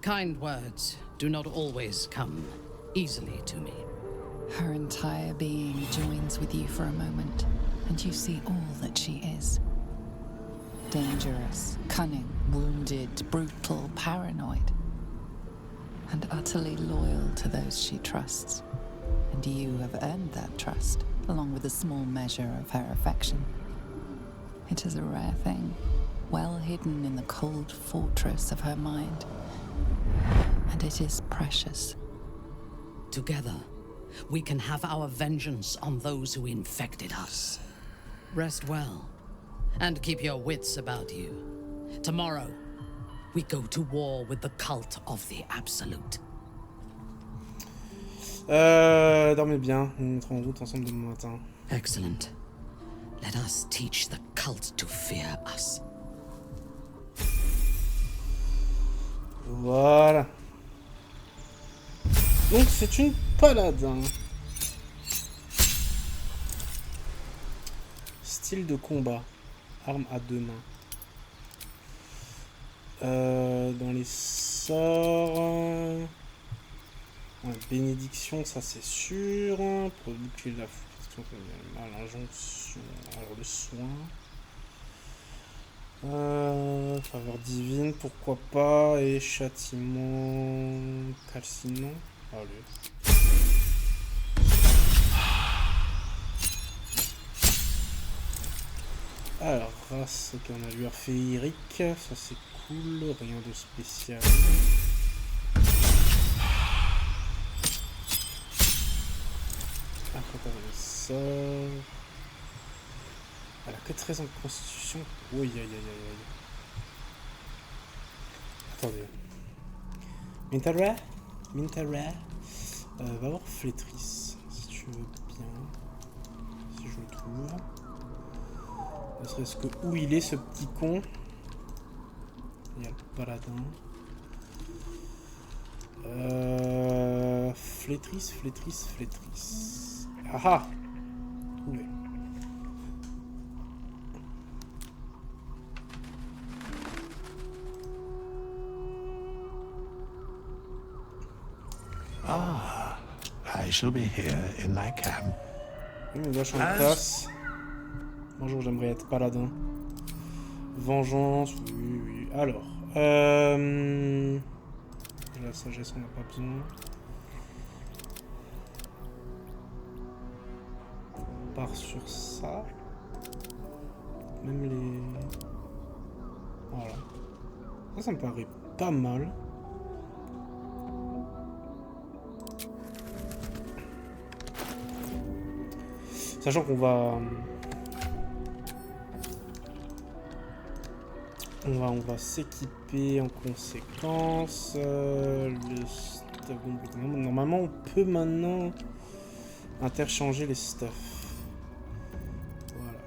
Kind words do not always come easily to me.
Her entire being joins with you for a moment, and you see all that she is. Dangerous, cunning, wounded, brutal, paranoid. And utterly loyal to those she trusts. And you have earned that trust, along with a small measure of her affection. It is a rare thing, well hidden in the cold fortress of her mind. And it is precious.
Together, we can have our vengeance on those who infected us. Rest well, and keep your wits about you. Tomorrow, we go to war with the cult of the Absolute.
Dormez bien, nous nous mettrons en route ensemble demain matin.
Excellent. Let us teach the cult to fear us.
Voilà. Donc c'est une paladin. Style de combat. Arme à 2 mains. Dans les sorts... Ouais, bénédiction, ça c'est sûr. Produit de la mal, injonction. Alors le soin. Faveur divine, pourquoi pas. Et châtiment calcinant. Allez. Alors, race, ok, on a lueur féerique, ça c'est cool, rien de spécial. Après, t'as le sort. Elle a que 13 ans de constitution. Oui, aïe, aïe, aïe, aïe. Attendez. Minthara. Va voir flétrisse, si tu veux bien. Si je le trouve. Ne serait-ce que où il est, ce petit con. Il y a le paladin. Flétrisse. Ah ah. Trouvé.
Ah, I shall be here in my camp.
On doit changer de place. Bonjour, j'aimerais être paladin. Vengeance, oui, oui. Alors, la sagesse, on n'a pas besoin. On part sur ça. Même les... Voilà. Ça me paraît pas mal. Sachant qu'on va... On va s'équiper en conséquence. Normalement, on peut maintenant interchanger les stuffs. Voilà.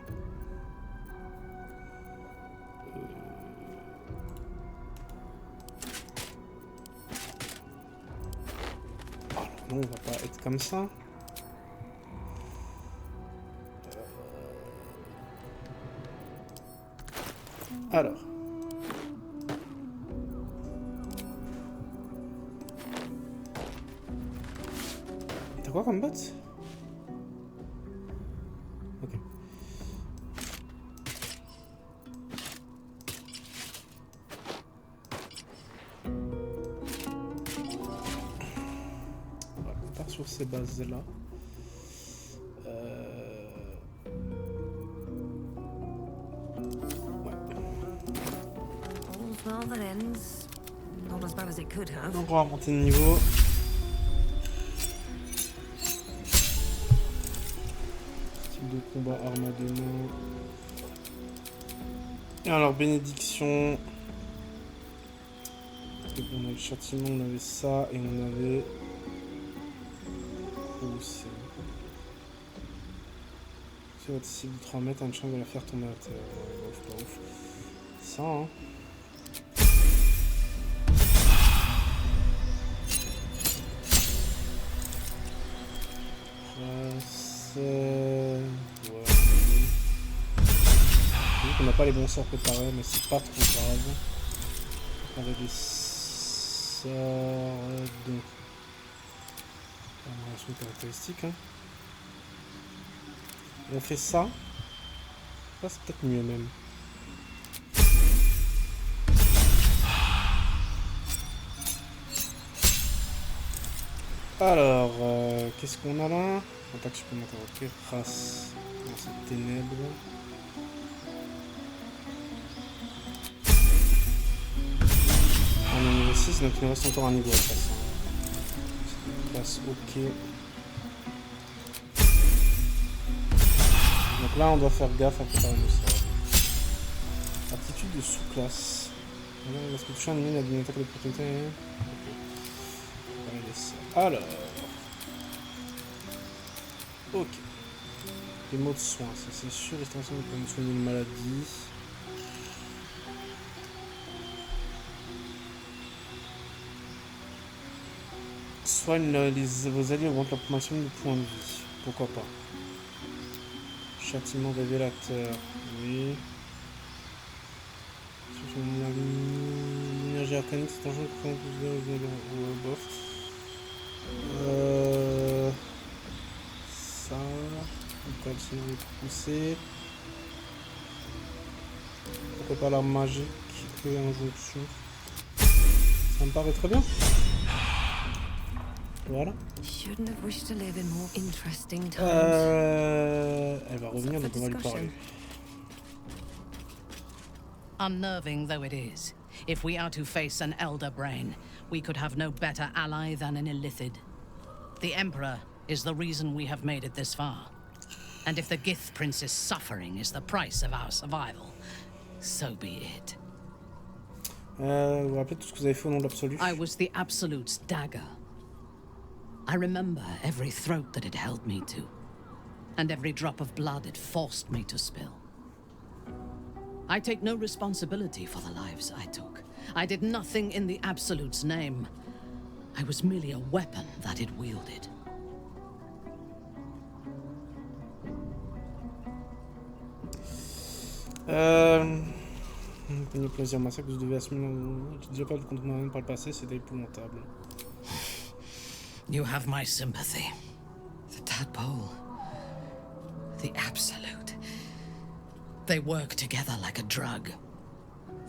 Alors non, on va pas être comme ça. Alors. T'as quoi comme bot? Ok. Voilà, on part sur ces bases-là. Donc on va monter de niveau. Style de combat, arme à deux mains. Et alors bénédiction. On a le châtiment, on avait ça et on avait... Oh, c'est... Si votre cible de 3 mètres, un champ va la faire tomber à terre. Ouf, pas ouf. Ça, hein. On n'a pas les bons sorts préparés, mais c'est pas trop grave. On avait des sorts de amélioration caractéristique. Hein. Et on fait ça. Ça c'est peut-être mieux même. Alors, qu'est-ce qu'on a là? Attaque supplémentaire, ok. Race. Non, c'est ténèbres. On est niveau 6, donc il nous reste encore un niveau à passer. Classe, ok. Donc là, on doit faire gaffe à préparer nos sorts. Aptitude de sous-classe. Lorsque toucher un ennemi, il a une attaque de propriété. Ok. On va laisser. Alors. Ok. Les mots de soins, ça c'est sûr. Restauration pour nous soigner une maladie. Soigne vos alliés, augmente leur maximum de points de vie. Pourquoi pas. Châtiment révélateur. Oui. L'énergie arcanique, c'est un jeu qui prend plus de bof. Ça. Encore le scénario poussé. Pourquoi pas l'arme magique et injonction. Ça me paraît très bien. Voilà. Elle va revenir, donc on va lui parler.
Unnerving though it is, if we are to face an elder brain, we could have no better ally than an illithid. The Emperor is the reason we have made it this far. And if the Gith Prince's suffering is the price of our survival, so be it.
Vous vous rappelez tout ce que vous avez fait au nom de l'Absolu?
I was the Absolute's dagger. I remember every throat that it held me to, and every drop of blood it forced me to spill. I take no responsibility for the lives I took. I did nothing in the Absolute's name. I was merely a weapon that it wielded.
Le plaisir massacre, vous devez assumer. J'ai déjà pas de contre moi-même par le passé, c'était épouvantable.
You have my sympathy. The tadpole. The absolute. They work together like a drug.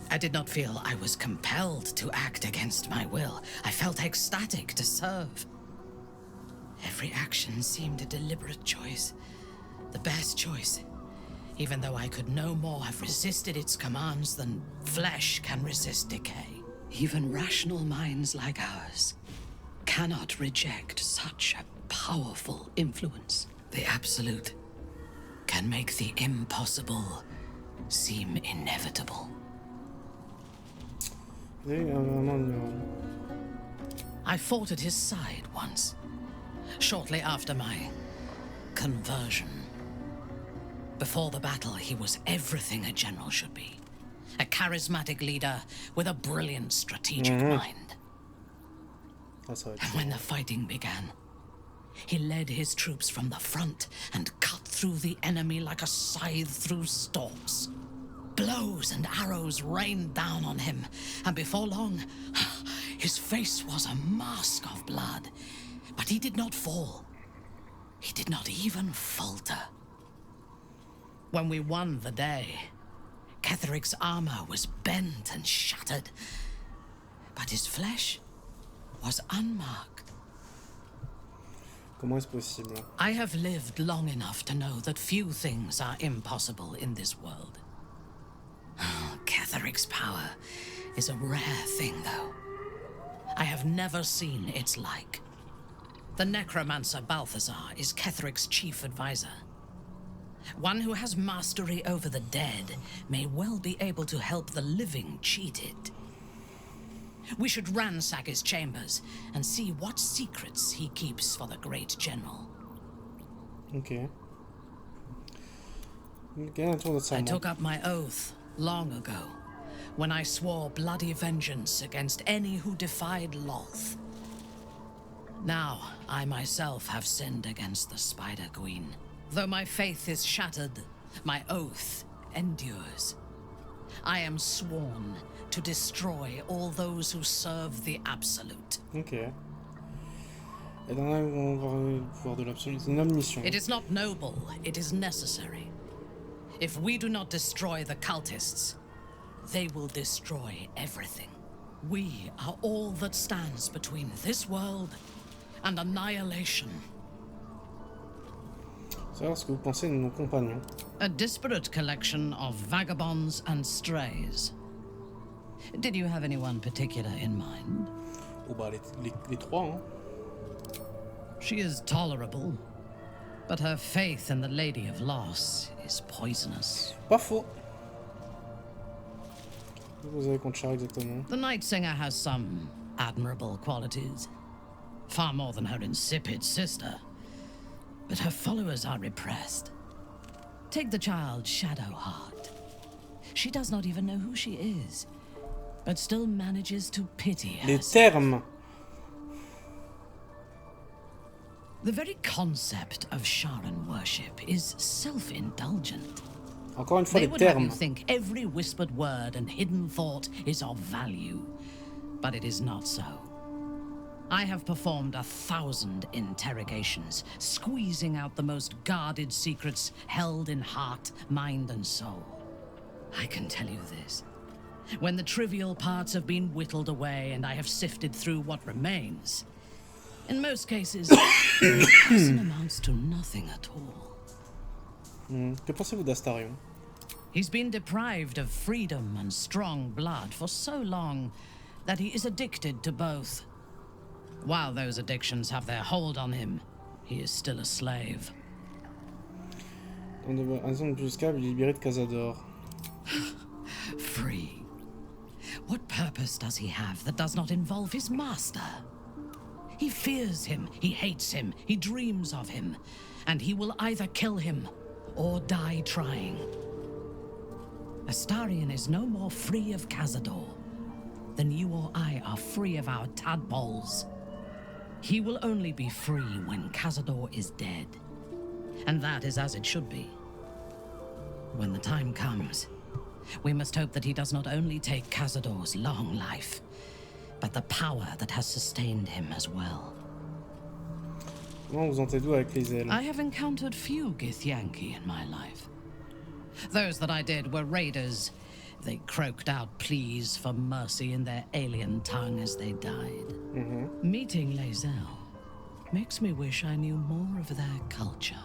I did not feel I was compelled to act against my will. I felt ecstatic to serve. Every action seemed a deliberate choice. The best choice. Even though I could no more have resisted its commands than flesh can resist decay. Even rational minds like ours cannot reject such a powerful influence. The absolute can make the impossible seem inevitable. I fought at his side once, shortly after my conversion. Before the battle, he was everything a general should be. A charismatic leader with a brilliant strategic mind. And when the fighting began, he led his troops from the front and cut through the enemy like a scythe through stalks. Blows and arrows rained down on him, and before long, his face was a mask of blood. But he did not fall. He did not even falter. When we won the day, Ketheric's armor was bent and shattered, but his flesh was unmarked.
Comment est-ce possible?
I have lived long enough to know that few things are impossible in this world. Ketheric's power is a rare thing, though. I have never seen its like. The necromancer Balthazar is Ketheric's chief advisor. One who has mastery over the dead may well be able to help the living cheated. We should ransack his chambers and see what secrets he keeps for the great general.
Okay.
I took up my oath long ago, when I swore bloody vengeance against any who defied Lolth. Now, I myself have sinned against the Spider Queen. Though my faith is shattered, my oath endures. I am sworn to destroy all those who serve the Absolute.
Ok. Et dans là, on va voir de l'absolu. C'est une autre mission.
It is not noble, it is necessary. If we do not destroy the cultists, they will destroy everything. We are all that stands between this world and annihilation.
Savoir ce que vous pensez de nos compagnons.
A disparate collection of vagabonds and strays. Did you have anyone particular in mind?
Oh bah les trois, hein.
She is tolerable, but her faith in the Lady of Loss is poisonous.
Pas faux. Vous avez contre Char exactement.
The Night Singer has some admirable qualities. Far more than her insipid sister. But her followers are repressed. Take the child Shadowheart. She does not even know who she is, but still manages to pity her.
Les termes.
The very concept of Sharan worship is self-indulgent.
Encore une fois,
They
les
would have you
termes.
think every whispered word and hidden thought is of value, but it is not so. I have performed 1,000 interrogations, squeezing out the most guarded secrets held in heart, mind, and soul. I can tell you this. When the trivial parts have been whittled away and I have sifted through what remains, in most cases, the person amounts to nothing at all.
Que pensez-vous d'Astarion?
He's been deprived of freedom and strong blood for so long that he is addicted to both. While those addictions have their hold on him, he is still a slave.
On devait un zone buscable libéré de Cazador.
Free. What purpose does he have that does not involve his master? He fears him, he hates him, he dreams of him, and he will either kill him or die trying. Astarion is no more free of Cazador than you or I are free of our tadpoles. He will only be free when Cazador is dead, and that is as it should be. When the time comes, we must hope that he does not only take Cazador's long life, but the power that has sustained him as well.
Non, vous entendez d'où avec les ailes?
I have encountered few Githyanki in my life. Those that I did were raiders. They croaked out pleas for mercy in their alien tongue as they died. Meeting Lae'zel makes me wish I knew more of their culture.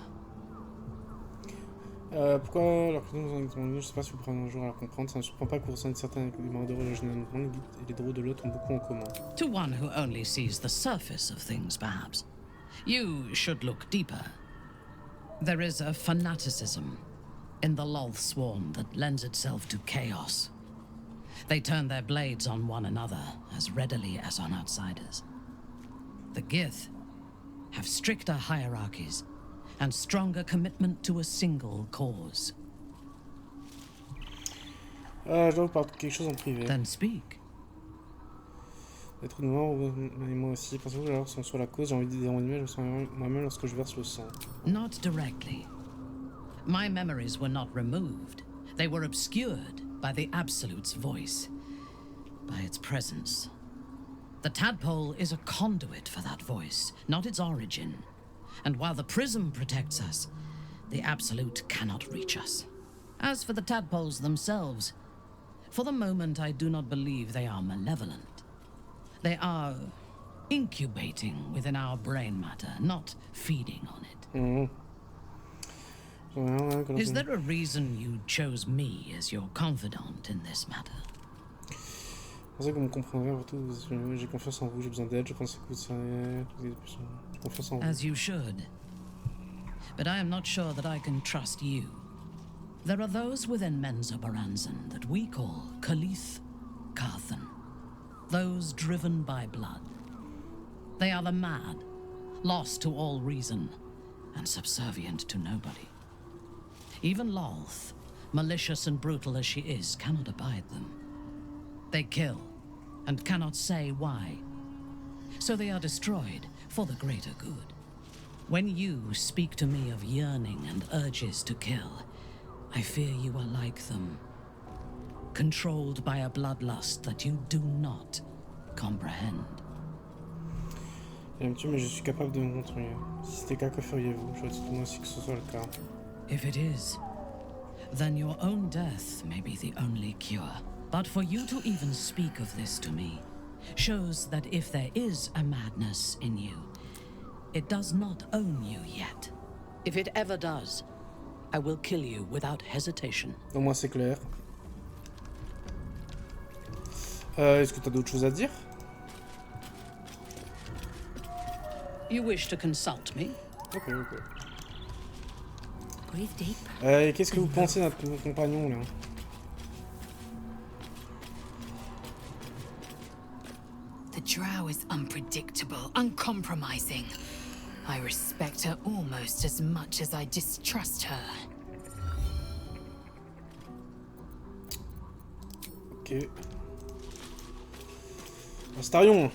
Pourquoi alors que nous je sais pas si vous prenez un jour à la comprendre, ça ne surprend pas qu'au sein de certains arguments de religion et les drôles de l'autre ont beaucoup en commun.
To one who only sees the surface of things, perhaps. You should look deeper. There is a fanaticism in the Loth swarm that lends itself to chaos. They turn their blades on one another as readily as on outsiders. The Gith have stricter hierarchies and stronger commitment to a single cause.
Je dois vous parler de quelque chose en privé.
Then speak.
Être de mort, et moi aussi. Pensez-vous alors si on soit la cause, j'ai envie de déranger, je me sens moi-même lorsque je verse le sang.
Not directly. My memories were not removed. They were obscured by the Absolute's voice, by its presence. The tadpole is a conduit for that voice, not its origin. And while the prism protects us, the Absolute cannot reach us. As for the tadpoles themselves, for the moment I do not believe they are malevolent. They are incubating within our brain matter, not feeding on it. Is there a reason you chose me as your confidant in this matter?
Je pensais que vous me comprendrez, surtout j'ai confiance en vous, j'ai besoin d'aide, je pense que vous serez... J'ai confiance en vous.
As you should. But I am not sure that I can trust you. There are those within Menzo Baranzan that we call Kalith Karthan. Those driven by blood. They are the mad, lost to all reason, and subservient to nobody. Even Loth, malicious and brutal as she is, cannot abide them. They kill, and cannot say why. So they are destroyed for the greater good. When you speak to me of yearning and urges to kill, I fear you are like them. Controlled by a bloodlust that you do not comprehend.
Elle me tue, mais je suis capable de me contrôler. Si c'était le cas, que feriez-vous? Je souhaite moi aussi que ce soit le cas.
If it is, then your own death may be the only cure. But for you to even speak of this to me shows that if there is a madness in you, it does not own you yet. If it ever does, I will kill you without hesitation.
Au moins c'est clair. Est-ce que tu as d'autres choses à dire?
You wish to consult me?
Ok.
Breathe deep.
Qu'est-ce que vous pensez de notre nouveau compagnon là?
The drow is unpredictable, uncompromising. I respect her almost as much as I distrust her.
Ok. Astarion.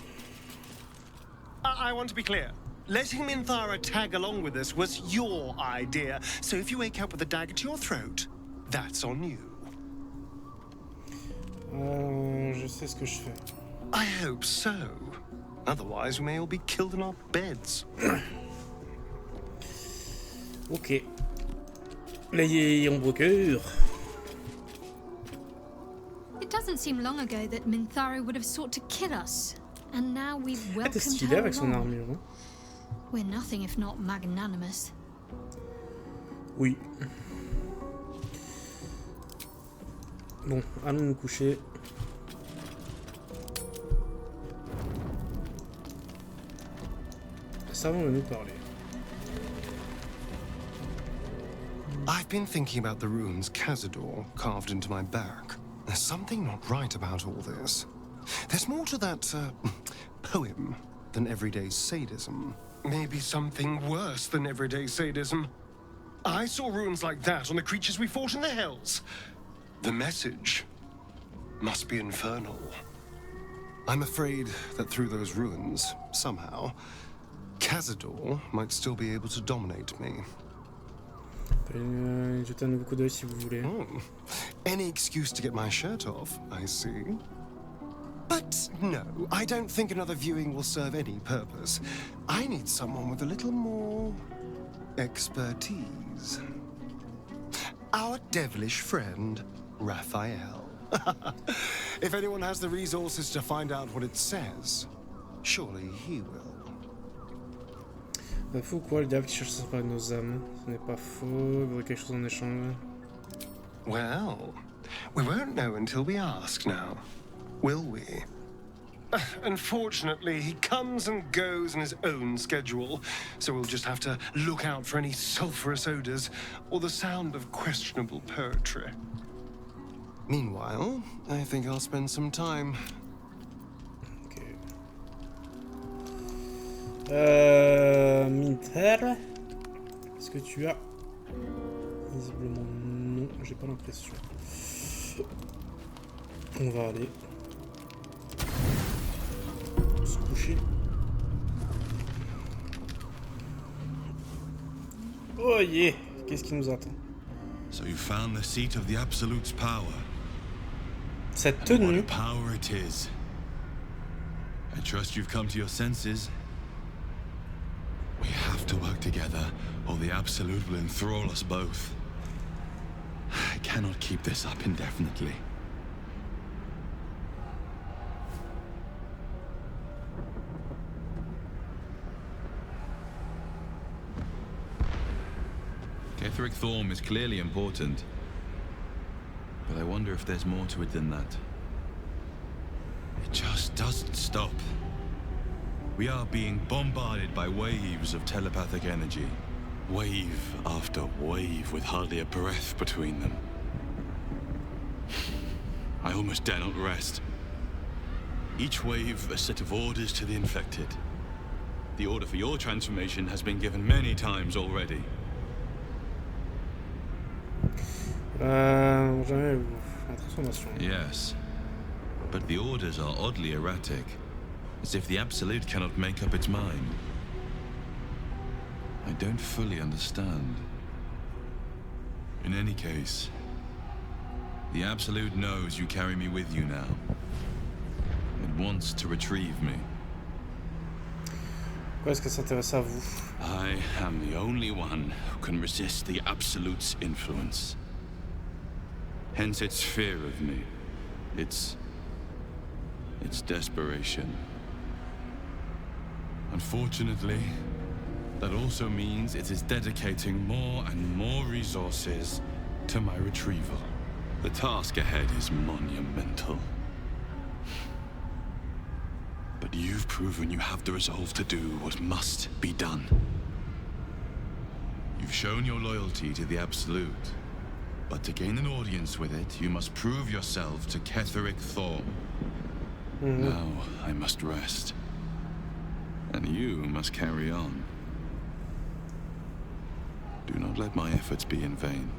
I want to be clear. Letting Minthara tag along with us was your idea. So if you wake up with a dagger to your throat, that's on you.
Je sais ce que je fais.
I hope so. Otherwise, we may all be killed in our beds.
Ok. L'ayez ombre cœur.
It doesn't seem long ago that Minthara would have sought to kill us, and now we've welcomed
t'es stylé
her
avec son
along.
armure. Hein?
We're nothing if not magnanimous.
Oui. Bon, allons nous coucher. Savons nous parler.
I've been thinking about the runes Cazador carved into my back. There's something not right about all this. There's more to that poem than everyday sadism. Maybe something worse than everyday sadism. I saw runes like that on the creatures we fought in the Hells. The message must be infernal. I'm afraid that through those runes, somehow, Cazador might still be able to dominate me.
Jetez un nouveau coup d'œil si vous voulez.
Any excuse to get my shirt off, I see. But But no, I don't think another viewing will serve any purpose. I need someone with a little more expertise. Our devilish friend, Raphael. If anyone has the resources to find out what it says, surely he will.
Fou quoi, le diable qui cherche à séparer nos âmes. Ce n'est pas faux, il voudrait quelque chose en échange.
Well, we won't know until we ask now, will we? Unfortunately, he comes and goes in his own schedule, so we'll just have to look out for any sulphurous odors or the sound of questionable poetry. Meanwhile, I think I'll spend some time.
Okay. Minthara, est-ce que tu as... Visiblement non, j'ai pas l'impression. On va aller se coucher. Oh yeah, qu'est-ce qui nous attend?
So you found the seat of the Absolute's power.
Cette tenue.
What a power it is. I trust you've come to your senses. We have to work together, or the Absolute will enthrall us both. I cannot keep this up indefinitely. Ketheric Thorm is clearly important, but I wonder if there's more to it than that. It just doesn't stop. We are being bombarded by waves of telepathic energy. Wave after wave with hardly a breath between them. I almost dare not rest. Each wave a set of orders to the infected. The order for your transformation has been given many times already. Yes, but the orders are oddly erratic, as if the Absolute cannot make up its mind. I don't fully understand. In any case, the Absolute knows you carry me with you now. It wants to retrieve me.
Pourquoi est-ce que ça s'intéresse à vous?
I am the only one who can resist the Absolute's influence. Hence its fear of me. Its desperation. Unfortunately, that also means it is dedicating more and more resources to my retrieval. The task ahead is monumental. But you've proven you have the resolve to do what must be done. You've shown your loyalty to the Absolute, but to gain an audience with it, you must prove yourself to Ketheric Thorm. Now I must rest, and you must carry on. Do not let my efforts be in vain.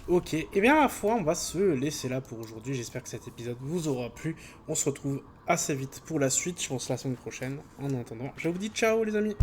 Ok, et bien ma foi, on va se laisser là pour aujourd'hui. J'espère que cet épisode vous aura plu. On se retrouve assez vite pour la suite, je pense la semaine prochaine. En attendant, je vous dis ciao les amis.